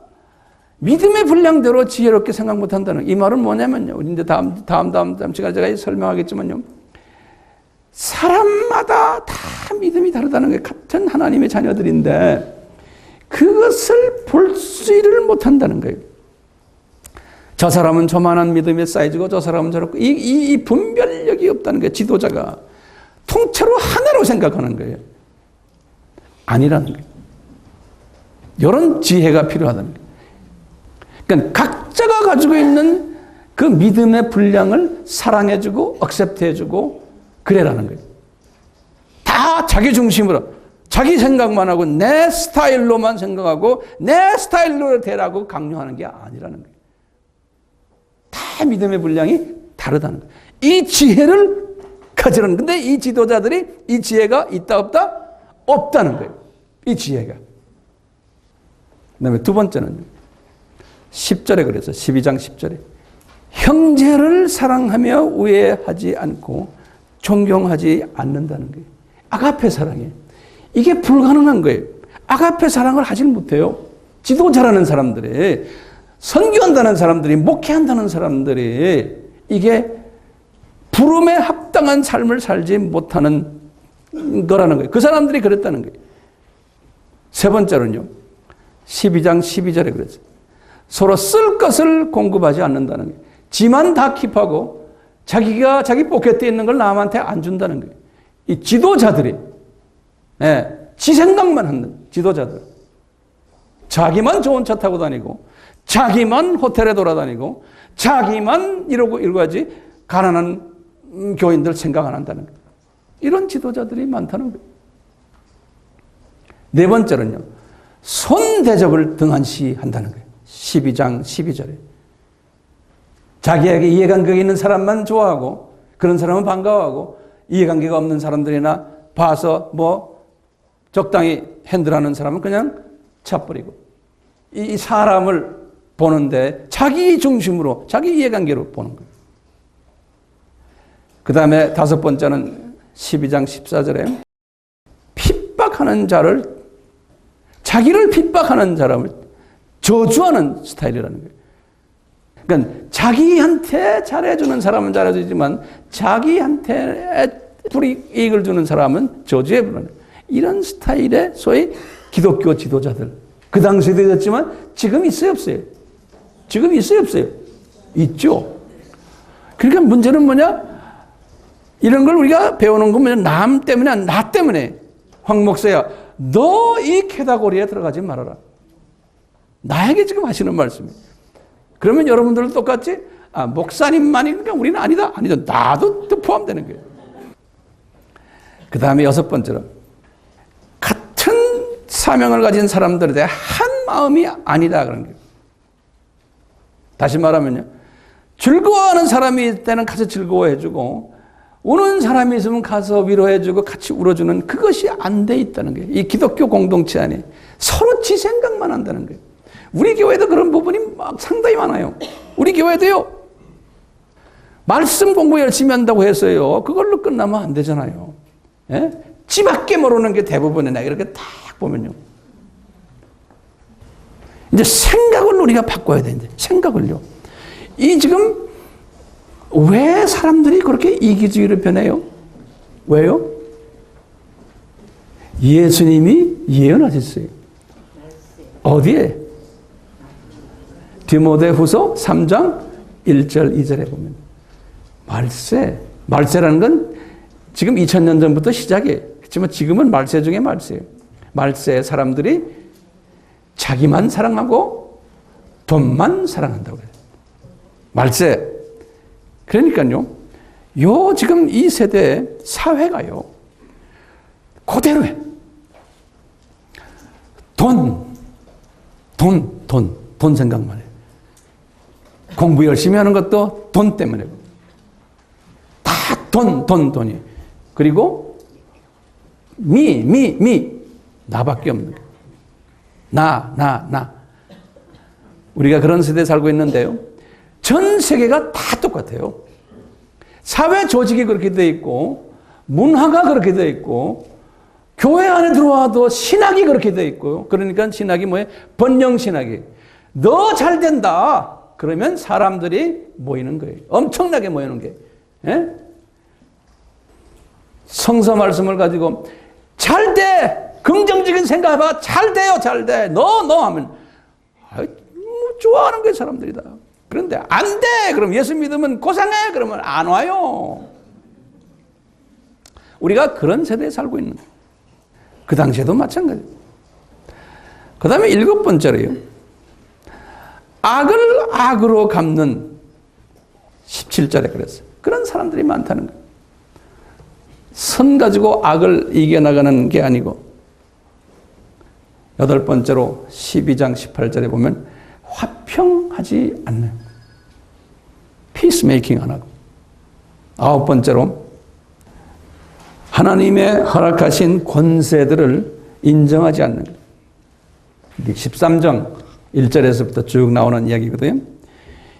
믿음의 분량대로 지혜롭게 생각 못한다는 거예요. 이 말은 뭐냐면요, 이제 다음 시간에 제가 설명하겠지만요, 사람마다 다 믿음이 다르다는 거예요. 같은 하나님의 자녀들인데 그것을 볼 수를 못한다는 거예요. 저 사람은 저만한 믿음의 사이즈고 저 사람은 저렇고, 이 분별력이 없다는 거예요. 지도자가 통째로 하나로 생각하는 거예요. 아니라는 거예요. 이런 지혜가 필요하다는 거예요. 그러니까 각자가 가지고 있는 그 믿음의 분량을 사랑해주고 억셉트해주고 그래라는 거예요. 다 자기 중심으로 자기 생각만 하고 내 스타일로만 생각하고 내 스타일로 되라고 강요하는 게 아니라는 거예요. 다 믿음의 분량이 다르다는 거예요. 이 지혜를 가지라는, 근데 이 지도자들이 이 지혜가 있다 없다? 없다는 거예요. 이 지혜가. 그 다음에 두 번째는 10절에 그래서 12장 10절에 형제를 사랑하며 우애하지 않고 존경하지 않는다는 거예요. 아가페 사랑이에요. 이게 불가능한 거예요. 아가페 사랑을 하질 못해요. 지도자라는 사람들이, 선교한다는 사람들이, 목회한다는 사람들이 이게 부름에 합당한 삶을 살지 못하는 거라는 거예요. 그 사람들이 그랬다는 거예요. 세 번째로는요, 12장 12절에 그랬어요. 서로 쓸 것을 공급하지 않는다는 거예요. 지만 다 킵하고 자기가 자기 포켓에 있는 걸 남한테 안 준다는 거예요. 이 지도자들이, 지 생각만 하는 지도자들. 자기만 좋은 차 타고 다니고, 자기만 호텔에 돌아다니고, 자기만 이러고 하지, 가난한 교인들 생각 안 한다는 거예요. 이런 지도자들이 많다는 거예요. 네 번째로는요, 손대접을 등한시한다는 거예요. 12장 12절에. 자기에게 이해관계가 있는 사람만 좋아하고, 그런 사람은 반가워하고, 이해관계가 없는 사람들이나 봐서 적당히 핸들하는 사람은 그냥 차버리고, 이 사람을 보는데 자기 중심으로, 자기 이해관계로 보는 거예요. 그 다음에 다섯 번째는 12장 14절에 핍박하는 자를 자기를 핍박하는 사람을 저주하는 스타일이라는 거예요. 그러니까 자기한테 잘해주는 사람은 잘해주지만 자기한테 불이익을 주는 사람은 저주해 부르는 이런 스타일의 소위 기독교 지도자들. 그 당시에도 있었지만 지금 있어요, 없어요? 지금 있어요, 없어요? 있죠. 그러니까 문제는 뭐냐? 이런 걸 우리가 배우는 건 뭐냐? 남 때문에, 나 때문에. 황 목사야, 너 이 캐다고리에 들어가지 말아라. 나에게 지금 하시는 말씀이에요. 그러면 여러분들도 똑같지? 아, 목사님만이니까 우리는 아니다. 아니죠. 나도 또 포함되는 거예요. 그 다음에 6번째로, 같은 사명을 가진 사람들에 대해 한 마음이 아니다. 그런 거예요. 다시 말하면요. 즐거워하는 사람이 있을 때는 가서 즐거워해주고, 우는 사람이 있으면 가서 위로해주고 같이 울어주는 그것이 안 돼 있다는 거예요. 이 기독교 공동체 안에 서로 지 생각만 한다는 거예요. 우리 교회도 그런 부분이 막 상당히 많아요. 우리 교회도요. 말씀 공부 열심히 한다고 해서요. 그걸로 끝나면 안 되잖아요. 예? 지 밖에 모르는 게 대부분이나 이렇게 딱 보면요. 이제 생각을 우리가 바꿔야 되는데 생각을요. 이 지금 왜 사람들이 그렇게 이기주의로 변해요? 왜요? 예수님이 예언하셨어요. 어디에? 디모데후서 3장 1절 2절에 보면 말세라는 건 지금 2000년 전부터 시작이에요. 그렇지만 지금은 말세 중에 말세예요. 말세에 사람들이 자기만 사랑하고 돈만 사랑한다고 해요. 말세. 그러니까요. 지금 이 세대 사회가요. 그대로 해. 돈 생각만 해. 공부 열심히 하는 것도 돈 때문에. 다 돈이. 그리고 나밖에 없는 거예요. 나. 우리가 그런 세대에 살고 있는데요. 전 세계가 다 똑같아요. 사회 조직이 그렇게 돼 있고, 문화가 그렇게 돼 있고, 교회 안에 들어와도 신학이 그렇게 돼 있고요. 그러니까 신학이 뭐예요? 번영 신학이. 너 잘 된다. 그러면 사람들이 모이는 거예요. 엄청나게 모이는 게. 예? 성서 말씀을 가지고 잘 돼. 긍정적인 생각해봐. 잘 돼요. 잘 돼. 너 하면 좋아하는 게 사람들이다. 그런데 안 돼. 그럼 예수 믿으면 고생해. 그러면 안 와요. 우리가 그런 세대에 살고 있는 거예요. 그 당시에도 마찬가지예요. 그 다음에 7번째로요. 악을 악으로 갚는 17절에 그랬어요. 그런 사람들이 많다는 거예요. 선 가지고 악을 이겨나가는 게 아니고 8번째로 12장 18절에 보면 화평하지 않는 피스메이킹 안 하고 9번째로 하나님의 허락하신 권세들을 인정하지 않는 것. 13장 1절에서부터 쭉 나오는 이야기거든요.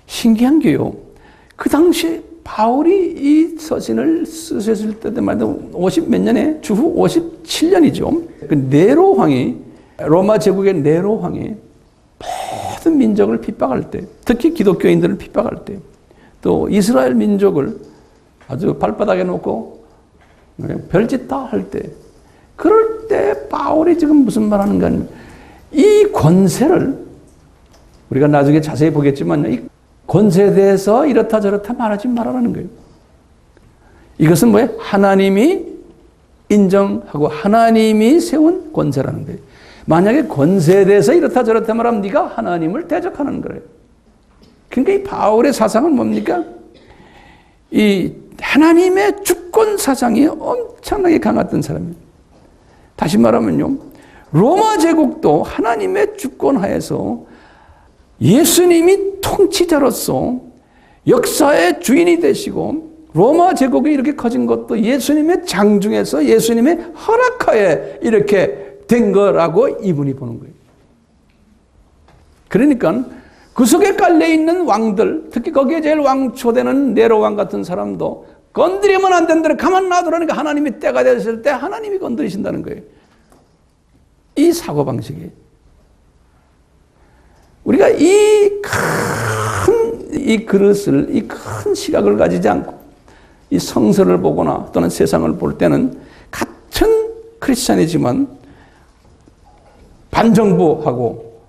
신기한 게요. 그 당시 바울이 이 서신을 쓰셨을 때마다 50 몇 년에 주후 57년이죠. 그 네로 왕이 로마 제국의 네로 왕이 모든 민족을 핍박할 때, 특히 기독교인들을 핍박할 때, 또 이스라엘 민족을 아주 발바닥에 놓고 별짓 다 할 때, 그럴 때 바울이 지금 무슨 말하는가 하면 이 권세를 우리가 나중에 자세히 보겠지만 이 권세에 대해서 이렇다 저렇다 말하지 말아라는 거예요. 이것은 뭐예요? 하나님이 인정하고 하나님이 세운 권세라는 거예요. 만약에 권세에 대해서 이렇다 저렇다 말하면 네가 하나님을 대적하는 거예요. 그러니까 이 바울의 사상은 뭡니까? 이 하나님의 주권 사상이 엄청나게 강했던 사람이에요. 다시 말하면요. 로마 제국도 하나님의 주권 하에서 예수님이 통치자로서 역사의 주인이 되시고 로마 제국이 이렇게 커진 것도 예수님의 장중에서 예수님의 허락하에 이렇게 된 거라고 이분이 보는 거예요. 그러니까 그 속에 깔려있는 왕들, 특히 거기에 제일 왕초되는 네로 왕 같은 사람도 건드리면 안 된다고 가만 놔두라니까 하나님이 때가 됐을 때 하나님이 건드리신다는 거예요. 이 사고방식이 우리가 이 그릇을, 이 큰 시각을 가지지 않고 이 성서를 보거나 또는 세상을 볼 때는 같은 크리스찬이지만 반정부하고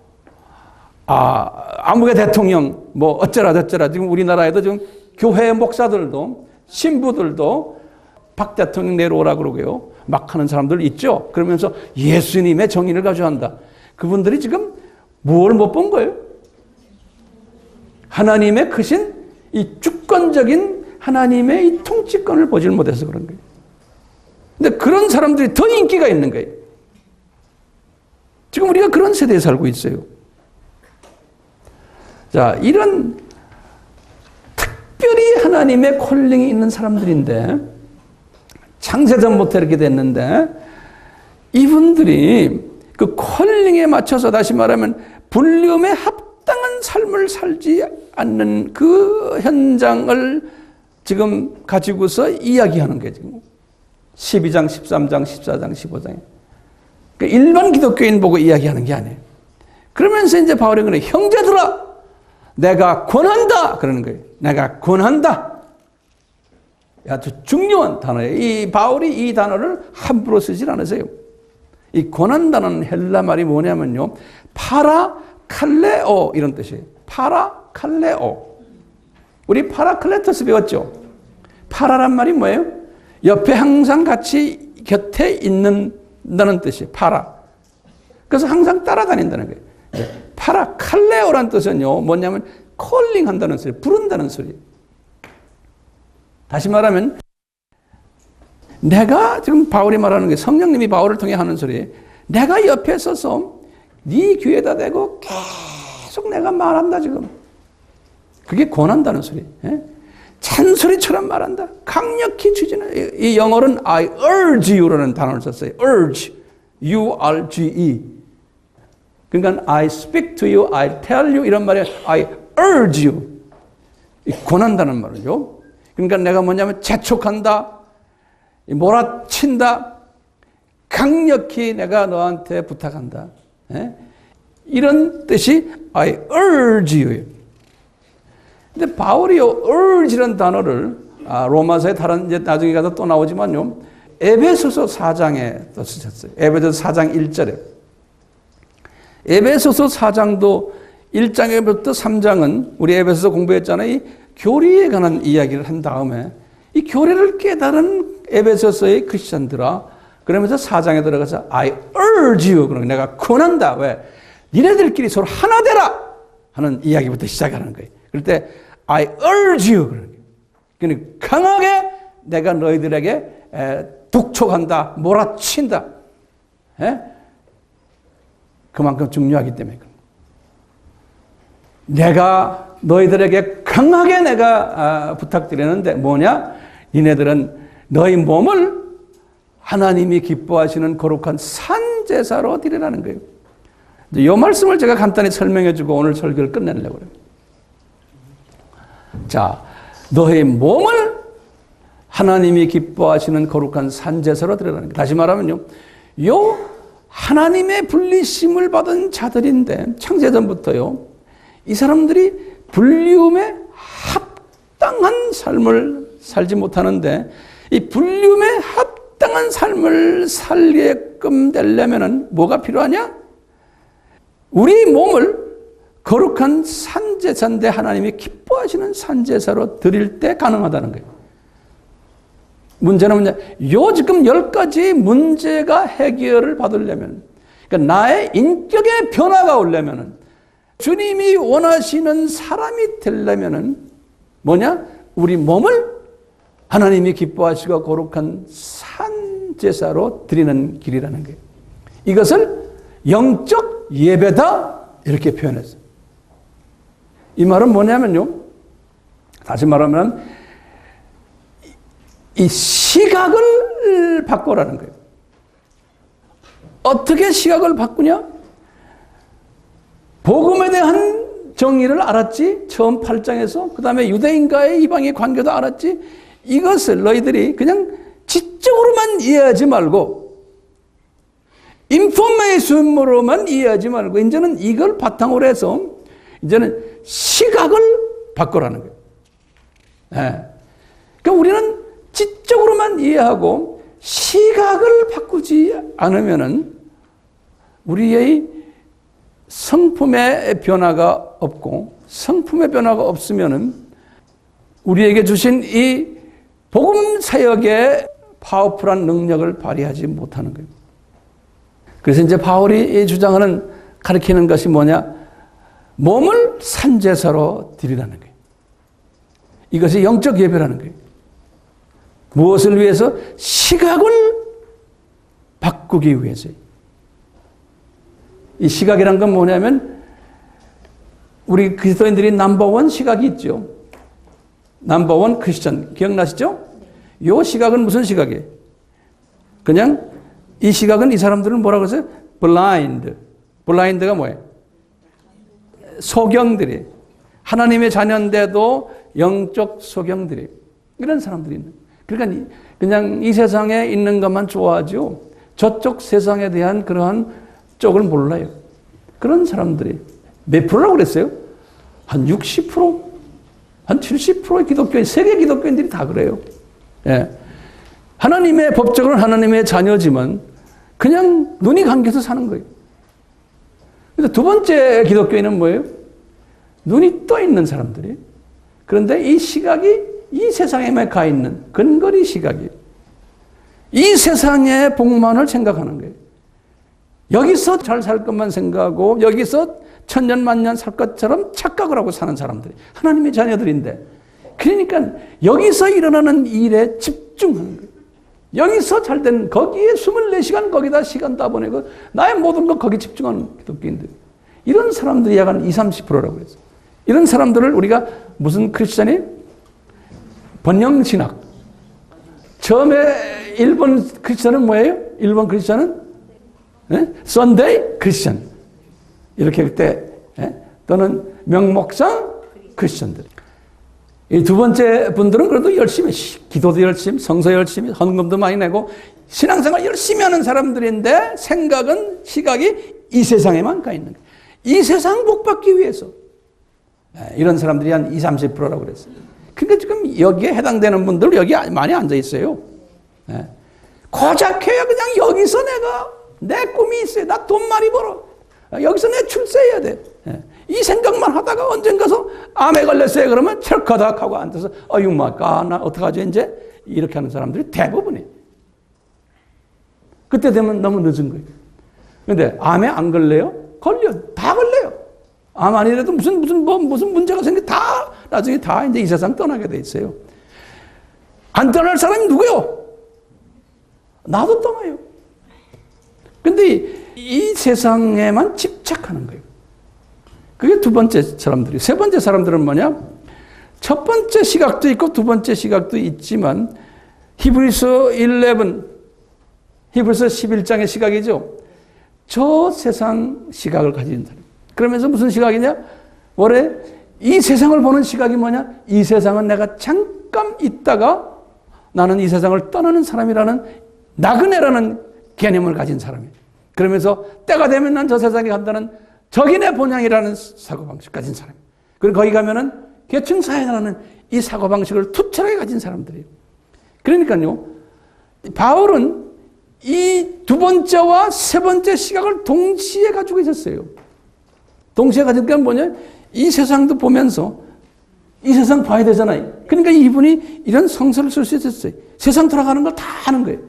아무개 대통령 뭐 어쩌라 저쩌라, 지금 우리나라에도 지금 교회 목사들도 신부들도 박 대통령 내려오라 그러고요 막 하는 사람들 있죠. 그러면서 예수님의 정의를 가져간다. 그분들이 지금 뭘 못 본 거예요? 하나님의 크신 이 주권적인 하나님의 이 통치권을 보질 못해서 그런 거예요. 근데 그런 사람들이 더 인기가 있는 거예요. 지금 우리가 그런 세대에 살고 있어요. 자, 이런 특별히 하나님의 콜링이 있는 사람들인데 창세전부터 이렇게 됐는데 이분들이 그 콜링에 맞춰서 다시 말하면 불리움에 합당한 삶을 살지 않는 그 현장을 지금 가지고서 이야기하는 게 지금 12장, 13장, 14장, 15장에 그러니까 일반 기독교인 보고 이야기하는 게 아니에요. 그러면서 이제 바울이 그래, 형제들아 내가 권한다 그러는 거예요. 내가 권한다. 아주 중요한 단어예요. 이 바울이 이 단어를 함부로 쓰질 않으세요. 이 권한다는 헬라 말이 뭐냐면요, 파라칼레오 이런 뜻이에요. 파라칼레오. 우리 파라클레토스 배웠죠? 파라란 말이 뭐예요? 옆에 항상 같이 곁에 있는다는 뜻이에요. 파라. 그래서 항상 따라다닌다는 거예요. 파라칼레오란 뜻은요 뭐냐면 콜링 한다는 소리, 부른다는 소리. 다시 말하면 내가 지금 바울이 말하는 게 성령님이 바울을 통해 하는 소리. 내가 옆에 서서 네 귀에다 대고 계속 내가 말한다 지금. 그게 권한다는 소리. 잔소리처럼 말한다. 강력히 추진해. 이 영어로는 I urge you라는 단어를 썼어요. urge. U-R-G-E. 그러니까 I speak to you, I tell you 이런 말이에요. I urge you. 권한다는 말이죠. 그러니까 내가 뭐냐면 재촉한다. 몰아친다. 강력히 내가 너한테 부탁한다. 이런 뜻이 I urge you. 근데 바울이요, urge라는 단어를 로마서에 다른 이제 나중에 가서 또 나오지만요, 에베소서 4장에 또 쓰셨어요. 에베소서 4장 1절에. 에베소서 4장도 1장에부터 3장은 우리 에베소서 공부했잖아요. 이 교리에 관한 이야기를 한 다음에 이 교리를 깨달은 에베소서의 크리스천들아, 그러면서 4장에 들어가서 I urge you. 그러니까 내가 권한다. 왜? 니네들끼리 서로 하나 되라 하는 이야기부터 시작하는 거예요. 그럴 때 I urge you. 그러니까 강하게 내가 너희들에게 독촉한다, 몰아친다. 그만큼 중요하기 때문에. 내가 너희들에게 강하게 내가 부탁드리는데 뭐냐? 니네들은 너희 몸을 하나님이 기뻐하시는 거룩한 산제사로 드리라는 거예요. 이 말씀을 제가 간단히 설명해 주고 오늘 설교를 끝내려고 그래요. 자, 너희 몸을 하나님이 기뻐하시는 거룩한 산제사로 드리라는 거예요. 다시 말하면요, 요 하나님의 불리심을 받은 자들인데 창세전부터요, 이 사람들이 불리움에 합당한 삶을 살지 못하는데 이 불리움에 합당한 삶을 살게끔 되려면 뭐가 필요하냐? 우리 몸을 거룩한 산제사인데 하나님이 기뻐하시는 산제사로 드릴 때 가능하다는 거예요. 문제는 뭐냐? 요 지금 10가지 문제가 해결을 받으려면, 그러니까 나의 인격의 변화가 오려면, 주님이 원하시는 사람이 되려면 뭐냐? 우리 몸을 하나님이 기뻐하시고 거룩한 산제사로 드리는 길이라는 거예요. 이것을 영적 예배다 이렇게 표현했어요. 이 말은 뭐냐면요, 다시 말하면 이 시각을 바꾸라는 거예요. 어떻게 시각을 바꾸냐? 복음에 대한 정의를 알았지, 처음 8장에서. 그 다음에 유대인과의 이방의 관계도 알았지. 이것을 너희들이 그냥 지적으로만 이해하지 말고, 인포메이션으로만 이해하지 말고, 이제는 이걸 바탕으로 해서 이제는 시각을 바꾸라는 거예요. 예. 그러니까 우리는 지적으로만 이해하고 시각을 바꾸지 않으면은 우리의 성품의 변화가 없고, 성품의 변화가 없으면은 우리에게 주신 이 복음 사역의 파워풀한 능력을 발휘하지 못하는 거예요. 그래서 이제 바울이 주장하는, 가르치는 것이 뭐냐? 몸을 산제사로 드리라는 거예요. 이것이 영적 예배라는 거예요. 무엇을 위해서? 시각을 바꾸기 위해서요. 이 시각이란 건 뭐냐면, 우리 그리스도인들이 넘버원 시각이 있죠. 넘버원 크리스천. 기억나시죠? 이 시각은 무슨 시각이에요? 그냥 이 시각은, 이 사람들은 뭐라고 했어요? 블라인드. 블라인드가 뭐예요? 소경들이. 하나님의 자녀인데도 영적 소경들이. 이런 사람들이 있는. 그러니까 그냥 이 세상에 있는 것만 좋아하죠. 저쪽 세상에 대한 그러한 쪽을 몰라요. 그런 사람들이 몇 프로라고 그랬어요? 한 60%? 한 70%의 기독교인, 세계 기독교인들이 다 그래요. 예. 하나님의, 법적으로는 하나님의 자녀지만 그냥 눈이 감겨서 사는 거예요. 그래서 두 번째 기독교인은 뭐예요? 눈이 떠 있는 사람들이. 그런데 이 시각이 이 세상에만 가 있는 근거리 시각이, 이 세상의 복만을 생각하는 거예요. 여기서 잘 살 것만 생각하고 여기서 천년 만년 살 것처럼 착각을 하고 사는 사람들이 하나님의 자녀들인데, 그러니까 여기서 일어나는 일에 집중하는 거예요. 여기서 잘된 거기에 24시간 거기다 시간 다 보내고 나의 모든 것 거기 집중하는 기독교인들. 이런 사람들이 약 한 20-30%라고 그랬어요. 이런 사람들을 우리가 무슨 크리스천이? 번영신학. 처음에 일본 크리스천은 뭐예요? 일본 크리스천은? 네? 썬데이 크리스천. 이렇게 그때, 또는 명목상 크리스천들. 이 두 번째 분들은 그래도 열심히, 기도도 열심히, 성서 열심히, 헌금도 많이 내고, 신앙생활 열심히 하는 사람들인데, 생각은, 시각이 이 세상에만 가 있는 거예요. 이 세상 복 받기 위해서. 이런 사람들이 한 20-30%라고 그랬어요. 그러니까 지금 여기에 해당되는 분들 여기 많이 앉아 있어요. 고작 해야 그냥 여기서 내 꿈이 있어요. 나 돈 많이 벌어. 여기서 내 출세해야 돼. 이 생각만 하다가 언젠가서 암에 걸렸어요. 그러면 철커덕 하고 앉아서 어휴 마까 나 어떡하죠 이제? 이렇게 하는 사람들이 대부분이에요. 그때 되면 너무 늦은 거예요. 그런데 암에 안 걸려요? 걸려. 다 걸려요. 암 아니라도 무슨 문제가 생겨 다 나중에 다 이제 이 세상 떠나게 돼 있어요. 안 떠날 사람이 누구요? 나도 떠나요. 근데 이 세상에만 집착하는 거예요. 그게 두 번째 사람들이. 세 번째 사람들은 뭐냐? 첫 번째 시각도 있고 두 번째 시각도 있지만 히브리서 11장의 시각이죠. 저 세상 시각을 가진 사람. 그러면서 무슨 시각이냐? 원래 이 세상을 보는 시각이 뭐냐? 이 세상은 내가 잠깐 있다가 나는 이 세상을 떠나는 사람이라는 나그네라는 개념을 가진 사람이에요. 그러면서 때가 되면 난 저 세상에 간다는 적인의 본향이라는 사고방식 가진 사람이에요. 그리고 거기 가면은 계층사회라는 이 사고방식을 투철하게 가진 사람들이에요. 그러니까요, 바울은 이 두 번째와 세 번째 시각을 동시에 가지고 있었어요. 동시에 가진 게 뭐냐? 이 세상도 보면서 이 세상 봐야 되잖아요. 그러니까 이분이 이런 성서를 쓸 수 있었어요. 세상 돌아가는 걸 다 아는 거예요.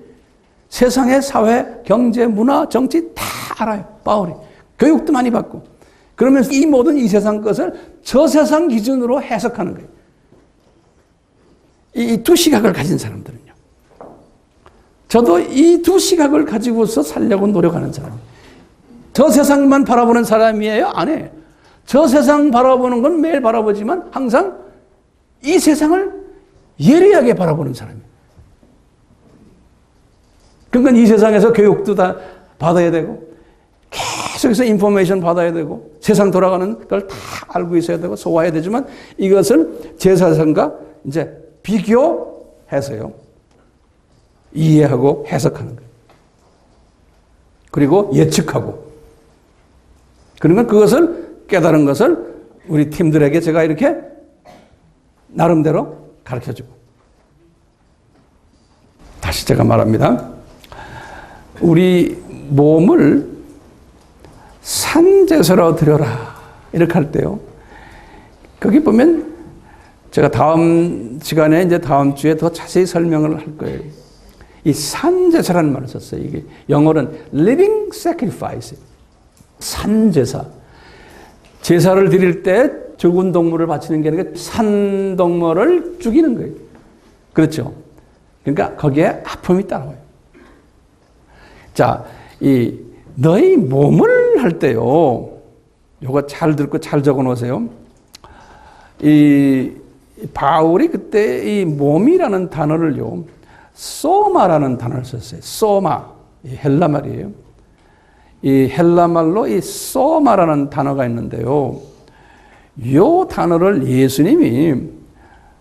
세상의 사회, 경제, 문화, 정치 다 알아요. 바울이. 교육도 많이 받고. 그러면서 이 모든 이 세상 것을 저 세상 기준으로 해석하는 거예요. 이 두 시각을 가진 사람들은요. 저도 이 두 시각을 가지고서 살려고 노력하는 사람이에요. 저 세상만 바라보는 사람이에요? 아니에요. 저 세상 바라보는 건 매일 바라보지만 항상 이 세상을 예리하게 바라보는 사람이에요. 그러니까 이 세상에서 교육도 다 받아야 되고 계속해서 인포메이션 받아야 되고 세상 돌아가는 걸 다 알고 있어야 되고 소화해야 되지만 이것을 제 세상과 이제 비교해서요. 이해하고 해석하는 거예요. 그리고 예측하고. 그러면 그것을 깨달은 것을 우리 팀들에게 제가 이렇게 나름대로 가르쳐주고. 다시 제가 말합니다. 우리 몸을 산제사로 드려라. 이렇게 할 때요. 거기 보면 제가 다음 시간에 이제 다음 주에 더 자세히 설명을 할 거예요. 이 산제사라는 말을 썼어요. 이게 영어로는 living sacrifice. 산제사. 제사를 드릴 때 죽은 동물을 바치는 게 아니라 산 동물을 죽이는 거예요. 그렇죠? 그러니까 거기에 아픔이 따라와요. 자, 이 너희 몸을 할 때요. 요거 잘 듣고 잘 적어 놓으세요. 이 바울이 그때 이 몸이라는 단어를요. 소마라는 단어를 썼어요. 소마. 이 헬라 말이에요. 이 헬라 말로 이 소마라는 단어가 있는데요. 요 단어를 예수님이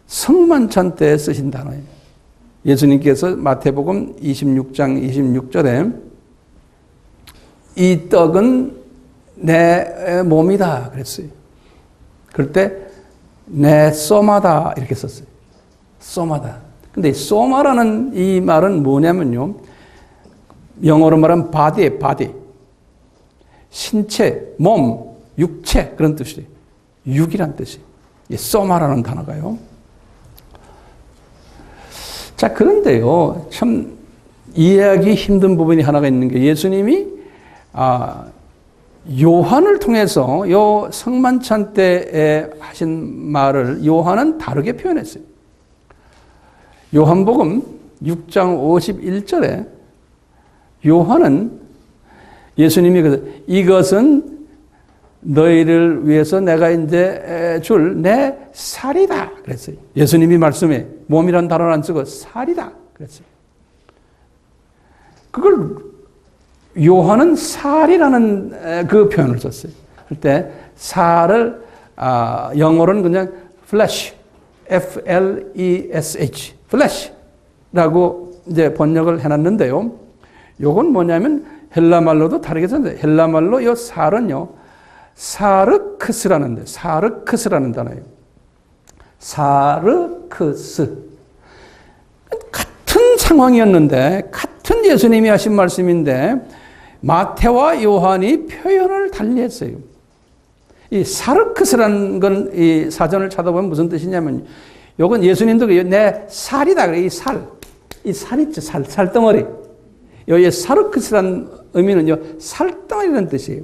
성만찬 때 쓰신 단어예요. 예수님께서 마태복음 26장 26절에 이 떡은 내 몸이다 그랬어요. 그럴 때 내 소마다 이렇게 썼어요. 소마다. 근데 소마라는 이 말은 뭐냐면요. 영어로 말하면 body에 body. 신체, 몸, 육체 그런 뜻이에요. 육이란 뜻이에요. 이 소마라는 단어가요. 자, 그런데요. 참 이해하기 힘든 부분이 하나가 있는 게 예수님이 요한을 통해서 요 성만찬 때에 하신 말을 요한은 다르게 표현했어요. 요한복음 6장 51절에 요한은 예수님이 이것은 너희를 위해서 내가 이제 줄 내 살이다 그랬어요. 예수님이 말씀에 몸이란 단어를 안 쓰고 살이다 그랬어요. 그걸 요한은 살이라는 그 표현을 썼어요. 그때 살을 영어로는 그냥 flesh, F-L-E-S-H, flesh라고 이제 번역을 해놨는데요. 요건 뭐냐면 헬라 말로도 다르게 썼는데 헬라 말로 이 살은요 사르크스라는 단어예요. 사르크스. 같은 상황이었는데 같은 예수님이 하신 말씀인데 마태와 요한이 표현을 달리했어요. 이 사르크스라는 건 이 사전을 찾아보면 무슨 뜻이냐면 요건 예수님도 내 살이다 그래. 이 살 있죠. 살덩어리. 여기 사르크스라는 의미는요 살덩어리라는 뜻이에요.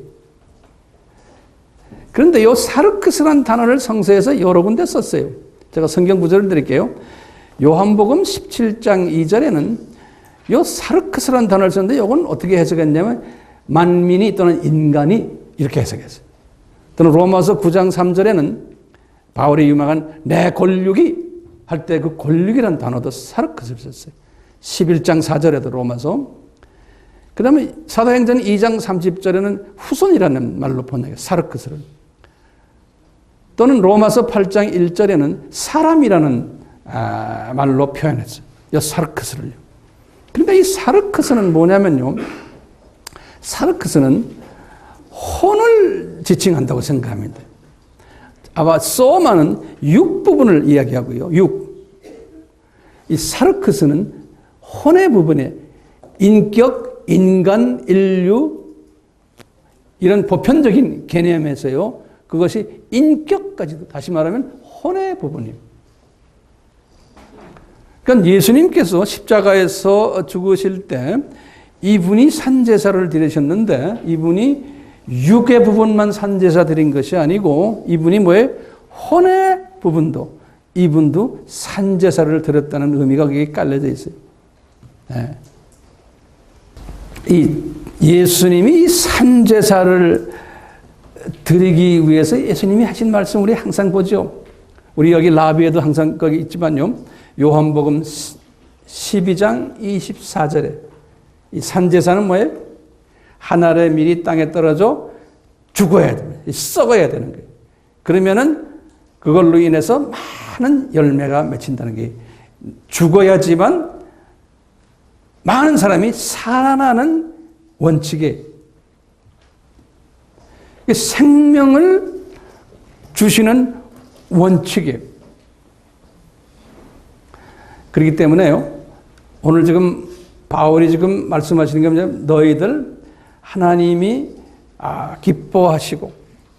그런데 요 사르크스라는 단어를 성서에서 여러 군데 썼어요. 제가 성경 구절을 드릴게요. 요한복음 17장 2절에는 요 사르크스라는 단어를 썼는데 요건 어떻게 해석했냐면 만민이 또는 인간이 이렇게 해석했어요. 또는 로마서 9장 3절에는 바울이 유명한 내 권력이 할 때 그 권력이라는 단어도 사르크스를 썼어요. 11장 4절에도 로마서. 그 다음에 사도행전 2장 30절에는 후손이라는 말로 번역해요. 사르크스를. 또는 로마서 8장 1절에는 사람이라는 말로 표현했어요. 이 사르크스를요. 그런데 이 사르크스는 뭐냐면요. 사르크스는 혼을 지칭한다고 생각합니다. 아마 소마는 육 부분을 이야기하고요. 이 사르크스는 혼의 부분에 인격, 인간, 인류 이런 보편적인 개념에서요. 그것이 인격까지도 다시 말하면 혼의 부분입니다. 그러니까 예수님께서 십자가에서 죽으실 때 이분이 산제사를 드리셨는데 이분이 육의 부분만 산제사 드린 것이 아니고 이분이 뭐예요? 혼의 부분도 이분도 산제사를 드렸다는 의미가 거기에 깔려져 있어요. 네. 이 예수님이 산제사를 드리기 위해서 예수님이 하신 말씀 우리 항상 보죠. 우리 여기 라비에도 항상 거기 있지만요. 요한복음 12장 24절에 이 산제사는 뭐예요? 한 알의 밀이 땅에 떨어져 죽어야 됩니다. 썩어야 되는 거예요. 그러면은 그걸로 인해서 많은 열매가 맺힌다는 게 죽어야지만 많은 사람이 살아나는 원칙에 생명을 주시는 원칙이에요. 그렇기 때문에요. 오늘 지금 바울이 지금 말씀하시는 게 뭐냐면 너희들 하나님이 기뻐하시고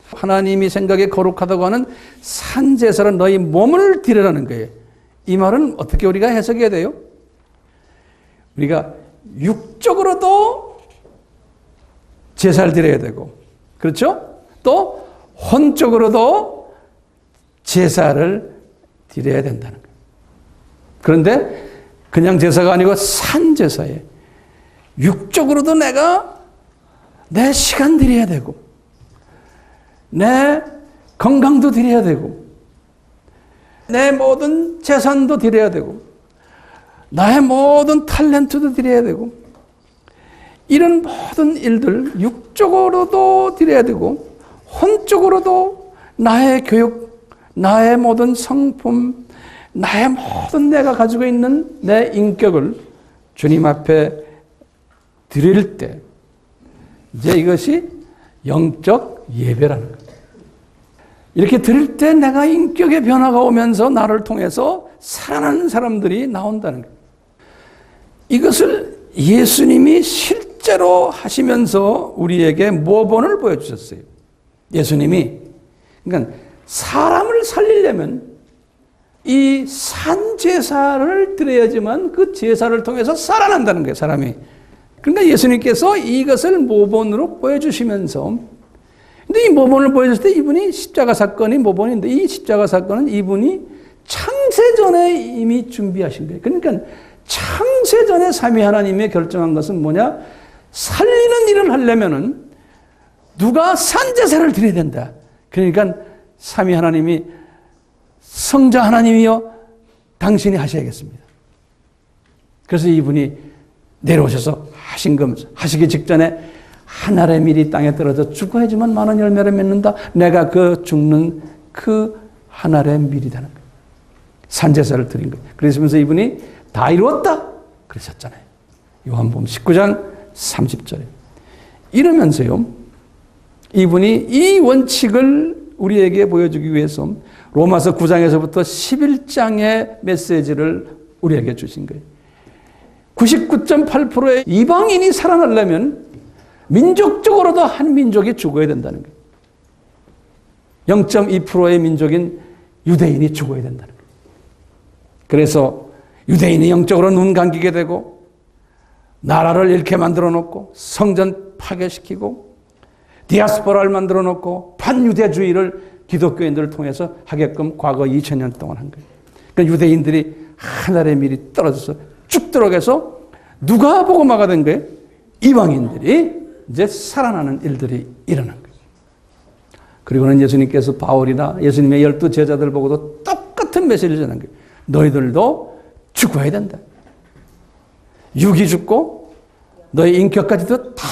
하나님이 생각에 거룩하다고 하는 산제사로 너희 몸을 드리라는 거예요. 이 말은 어떻게 우리가 해석해야 돼요? 우리가 육적으로도 제사를 드려야 되고, 그렇죠? 또 혼적으로도 제사를 드려야 된다는 거예요. 그런데 그냥 제사가 아니고 산제사에 육적으로도 내가 내 시간 드려야 되고 내 건강도 드려야 되고 내 모든 재산도 드려야 되고 나의 모든 탤런트도 드려야 되고 이런 모든 일들 육적으로도 드려야 되고 혼적으로도 나의 교육, 나의 모든 성품, 나의 모든 내가 가지고 있는 내 인격을 주님 앞에 드릴 때 이제 이것이 영적 예배라는 거예요. 이렇게 드릴 때 내가 인격의 변화가 오면서 나를 통해서 살아나는 사람들이 나온다는 거예요. 이것을 예수님이 실제로 하시면서 우리에게 모본을 보여주셨어요. 예수님이 그러니까 사람을 살리려면 이 산제사를 드려야지만 그 제사를 통해서 살아난다는 거예요, 사람이. 그러니까 예수님께서 이것을 모본으로 보여주시면서 근데 이 모본을 보여줬을 때 이분이 십자가 사건이 모본인데 이 십자가 사건은 이분이 창세전에 이미 준비하신 거예요. 그러니까 창세전에 삼위 하나님이 결정한 것은 뭐냐? 살리는 일을 하려면은 누가 산제사를 드려야 된다. 그러니까 삼위 하나님이 성자 하나님이여 당신이 하셔야겠습니다. 그래서 이분이 내려오셔서 하신 겁니다. 하시기 직전에 한 알의 밀이 땅에 떨어져 죽어야지만 많은 열매를 맺는다. 내가 그 죽는 그 한 알의 밀이라는 거예요. 산제사를 드린 거예요. 그러시면서 이분이 다 이루었다 그러셨잖아요. 요한복음 19장 30절에. 이러면서요. 이분이 이 원칙을 우리에게 보여주기 위해서 로마서 9장에서부터 11장의 메시지를 우리에게 주신 거예요. 99.8%의 이방인이 살아나려면 민족적으로도 한 민족이 죽어야 된다는 거예요. 0.2%의 민족인 유대인이 죽어야 된다는 거예요. 그래서 유대인이 영적으로 눈 감기게 되고 나라를 잃게 만들어 놓고 성전 파괴시키고 디아스포라를 만들어 놓고 반유대주의를 기독교인들을 통해서 하게끔 과거 2000년 동안 한 거예요. 그러니까 유대인들이 하늘의 밀이 떨어져서 쭉 들어가서 누가 복음화가 된 거예요? 이방인들이 이제 살아나는 일들이 일어난 거예요. 그리고는 예수님께서 바울이나 예수님의 12 제자들 보고도 똑같은 메시지를 전한 거예요. 너희들도 죽어야 된다. 육이 죽고 너희 인격까지도 다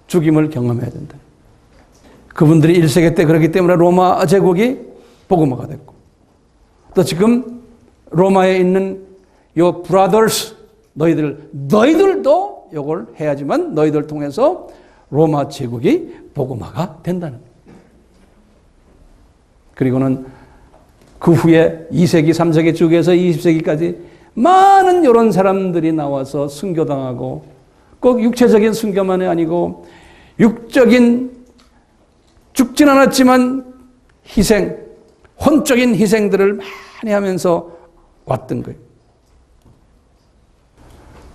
죽임을 경험해야 된다. 그분들이 1세기 때 그렇기 때문에 로마 제국이 복음화가 됐고 또 지금 로마에 있는 요 브라더스 너희들도 이걸 해야지만 너희들 통해서 로마 제국이 복음화가 된다는 거예요. 그리고는 그 후에 2세기, 3세기 쪽에서 20세기까지 많은 이런 사람들이 나와서 순교당하고 꼭 육체적인 순교만이 아니고 육적인 죽진 않았지만 희생, 혼적인 희생들을 많이 하면서 왔던 거예요.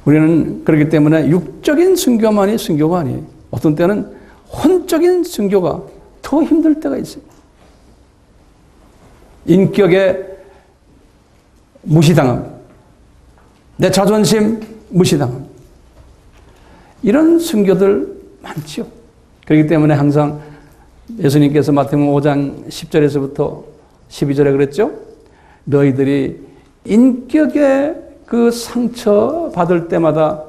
우리는 그렇기 때문에 육적인 순교만이 순교가 아니에요. 어떤 때는 혼적인 순교가 더 힘들 때가 있어요. 인격의 무시당함, 내 자존심 무시당함, 이런 순교들 많지요. 그렇기 때문에 항상 예수님께서 마태복음 5장 10절에서부터 12절에 그랬죠. 너희들이 인격의 그 상처 받을 때마다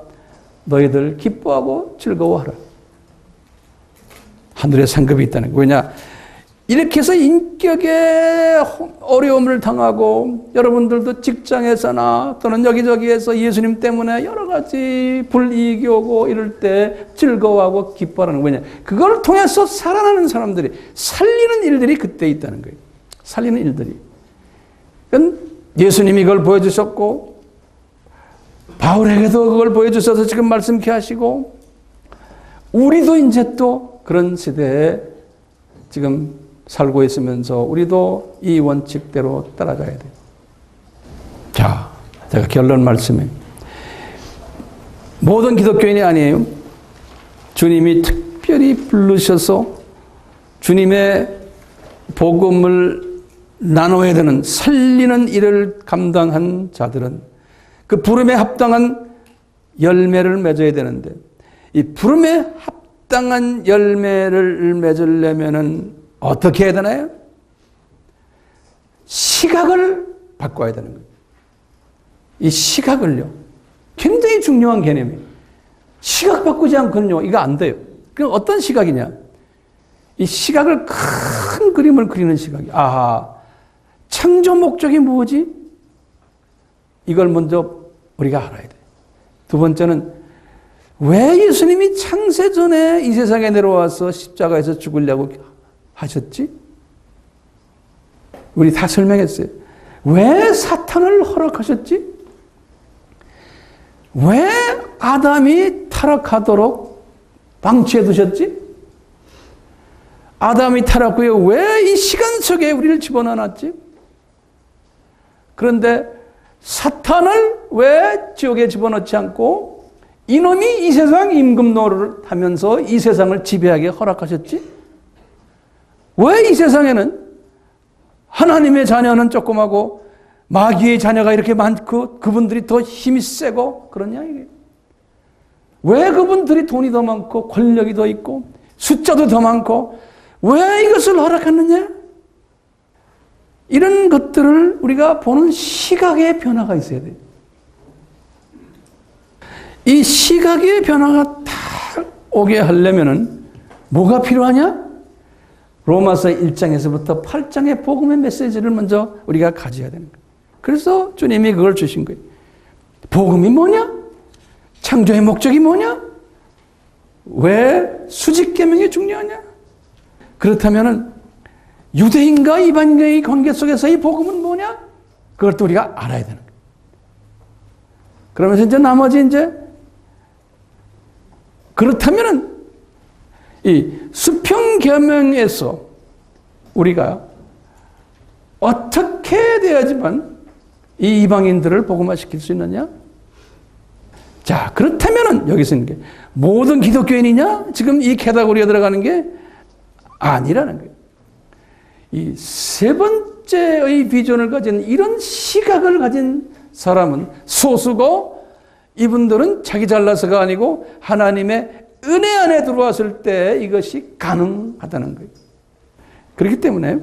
너희들 기뻐하고 즐거워하라. 하늘에 상급이 있다는 거예요. 왜냐? 이렇게 해서 인격에 어려움을 당하고 여러분들도 직장에서나 또는 여기저기에서 예수님 때문에 여러 가지 불이익이 오고 이럴 때 즐거워하고 기뻐하는 거냐. 그걸 통해서 살아나는 사람들이 살리는 일들이 그때 있다는 거예요. 살리는 일들이. 그건 예수님이 그걸 보여주셨고 바울에게도 그걸 보여주셔서 지금 말씀케 하시고 우리도 이제 또 그런 시대에 지금 살고 있으면서 우리도 이 원칙대로 따라가야 돼요. 자, 제가 결론 말씀에 모든 기독교인이 아니에요. 주님이 특별히 부르셔서 주님의 복음을 나눠야 되는 살리는 일을 감당한 자들은 그 부름에 합당한 열매를 맺어야 되는데 이 부름에 합당한 열매를 맺으려면은 어떻게 해야 되나요? 시각을 바꿔야 되는 거예요. 이 시각을요. 굉장히 중요한 개념이에요. 시각 바꾸지 않고는요. 이거 안 돼요. 그럼 어떤 시각이냐? 이 시각을 큰 그림을 그리는 시각이. 아하. 창조 목적이 뭐지? 이걸 먼저 우리가 알아야 돼요. 두 번째는 왜 예수님이 창세전에 이 세상에 내려와서 십자가에서 죽으려고 하셨지? 우리 다 설명했어요. 왜 사탄을 허락하셨지? 왜 아담이 타락하도록 방치해 두셨지? 아담이 타락 후에 왜 이 시간 속에 우리를 집어넣어놨지? 그런데 사탄을 왜 지옥에 집어넣지 않고 이놈이 이 세상 임금노릇을 하면서 이 세상을 지배하게 허락하셨지? 왜 이 세상에는 하나님의 자녀는 조그마고 마귀의 자녀가 이렇게 많고 그분들이 더 힘이 세고 그러냐 이게? 왜 그분들이 돈이 더 많고 권력이 더 있고 숫자도 더 많고 왜 이것을 허락했느냐? 이런 것들을 우리가 보는 시각의 변화가 있어야 돼요. 이 시각의 변화가 다 오게 하려면은 뭐가 필요하냐? 로마서 1장에서부터 8장의 복음의 메시지를 먼저 우리가 가져야 되는 거예요. 그래서 주님이 그걸 주신 거예요. 복음이 뭐냐? 창조의 목적이 뭐냐? 왜 수직계명이 중요하냐? 그렇다면은 유대인과 이방인의 관계 속에서 이 복음은 뭐냐? 그것도 우리가 알아야 되는 거예요. 그러면서 이제 나머지 이제 그렇다면은 이 수평계명에서 우리가 어떻게 돼야지만 이 이방인들을 복음화시킬 수 있느냐? 자, 그렇다면은 여기서 있는 게 모든 기독교인이냐? 지금 이 캐다고리에 들어가는 게 아니라는 거예요. 이 세 번째의 비전을 가진 이런 시각을 가진 사람은 소수고 이분들은 자기 잘나서가 아니고 하나님의 은혜 안에 들어왔을 때 이것이 가능하다는 거예요. 그렇기 때문에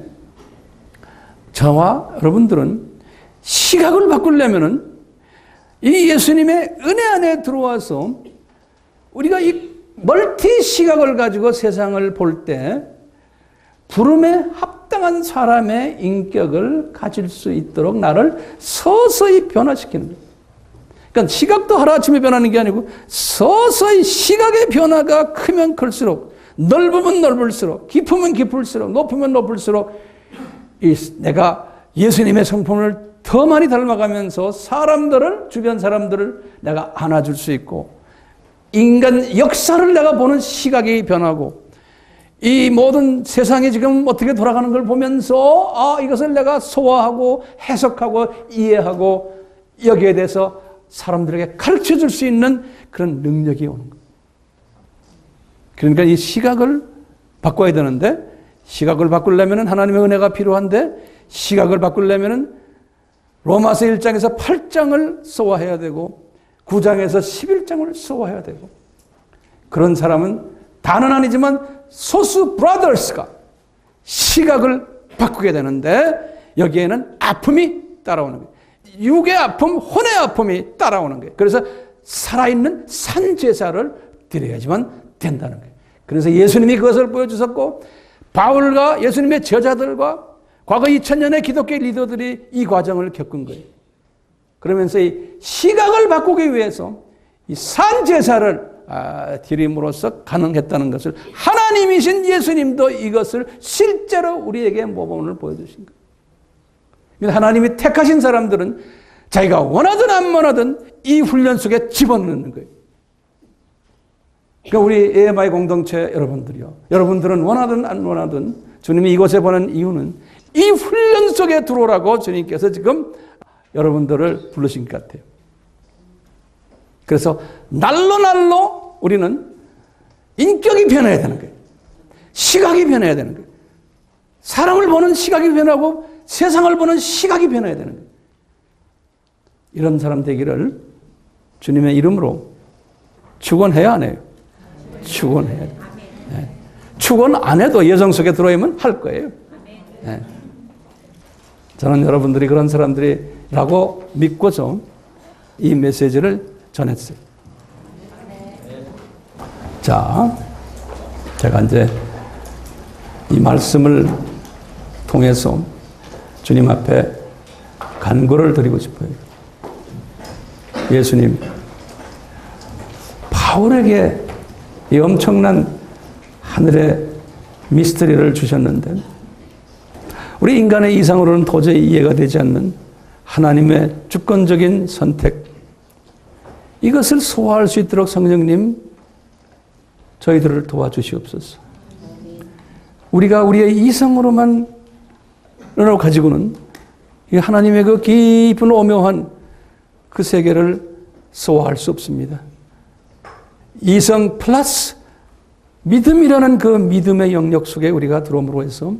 저와 여러분들은 시각을 바꾸려면은 이 예수님의 은혜 안에 들어와서 우리가 이 멀티 시각을 가지고 세상을 볼 때 부름에 합당한 사람의 인격을 가질 수 있도록 나를 서서히 변화시키는 거예요. 그러니까 시각도 하루아침에 변하는 게 아니고 서서히 시각의 변화가 크면 클수록 넓으면 넓을수록 깊으면 깊을수록 높으면 높을수록 내가 예수님의 성품을 더 많이 닮아가면서 사람들을 주변 사람들을 내가 안아줄 수 있고 인간 역사를 내가 보는 시각이 변하고 이 모든 세상이 지금 어떻게 돌아가는 걸 보면서 이것을 내가 소화하고 해석하고 이해하고 여기에 대해서 사람들에게 가르쳐 줄 수 있는 그런 능력이 오는 거예요. 그러니까 이 시각을 바꿔야 되는데 시각을 바꾸려면 하나님의 은혜가 필요한데 시각을 바꾸려면 로마서 1장에서 8장을 소화해야 되고 9장에서 11장을 소화해야 되고 그런 사람은 다는 아니지만 소수 브라더스가 시각을 바꾸게 되는데 여기에는 아픔이 따라오는 거예요. 육의 아픔, 혼의 아픔이 따라오는 거예요. 그래서 살아있는 산제사를 드려야지만 된다는 거예요. 그래서 예수님이 그것을 보여주셨고 바울과 예수님의 제자들과 과거 2000년의 기독교 리더들이 이 과정을 겪은 거예요. 그러면서 이 시각을 바꾸기 위해서 이 산제사를 드림으로써 가능했다는 것을 하나님이신 예수님도 이것을 실제로 우리에게 모범을 보여주신 거예요. 하나님이 택하신 사람들은 자기가 원하든 안 원하든 이 훈련 속에 집어넣는 거예요. 그러니까 우리 AMI 공동체 여러분들이요. 여러분들은 원하든 안 원하든 주님이 이곳에 보낸 이유는 이 훈련 속에 들어오라고 주님께서 지금 여러분들을 부르신 것 같아요. 그래서 날로 우리는 인격이 변해야 되는 거예요. 시각이 변해야 되는 거예요. 사람을 보는 시각이 변하고 세상을 보는 시각이 변해야 되는 거예요. 이런 사람 되기를 주님의 이름으로 축원해야 안 해요? 축원해야 돼요. 네. 축원 안 해도 예정 속에 들어오면 할 거예요. 네. 저는 여러분들이 그런 사람들이라고 믿고서 이 메시지를 전했어요. 자, 제가 이제 이 말씀을 통해서 주님 앞에 간구를 드리고 싶어요. 예수님, 바울에게 이 엄청난 하늘의 미스터리를 주셨는데 우리 인간의 이상으로는 도저히 이해가 되지 않는 하나님의 주권적인 선택, 이것을 소화할 수 있도록 성령님 저희들을 도와주시옵소서. 우리가 우리의 이성으로만 가지고는 하나님의 그 깊은 오묘한 그 세계를 소화할 수 없습니다. 이성 플러스 믿음이라는 그 믿음의 영역 속에 우리가 들어옴으로 해서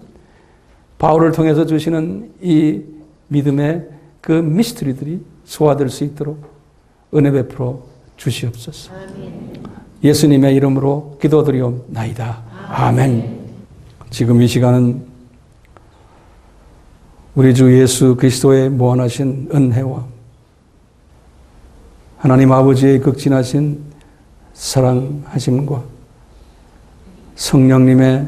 바울을 통해서 주시는 이 믿음의 그 미스터리들이 소화될 수 있도록 은혜 베풀어 주시옵소서. 예수님의 이름으로 기도드리옵나이다. 아멘. 지금 이 시간은 우리 주 예수 그리스도의 무한하신 은혜와 하나님 아버지의 극진하신 사랑하심과 성령님의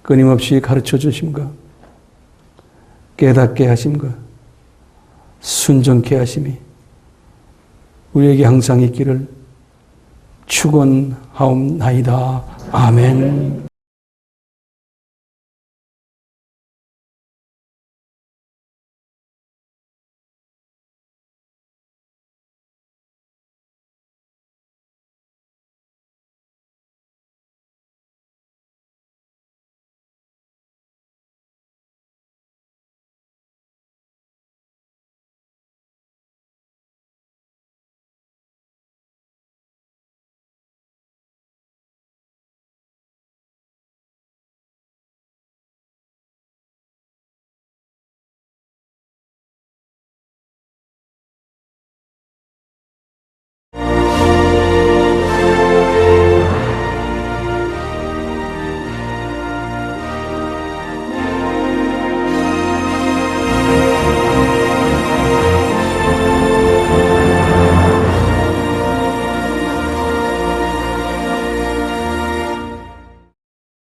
끊임없이 가르쳐 주심과 깨닫게 하심과 순종케 하심이 우리에게 항상 있기를 축원하옵나이다. 아멘.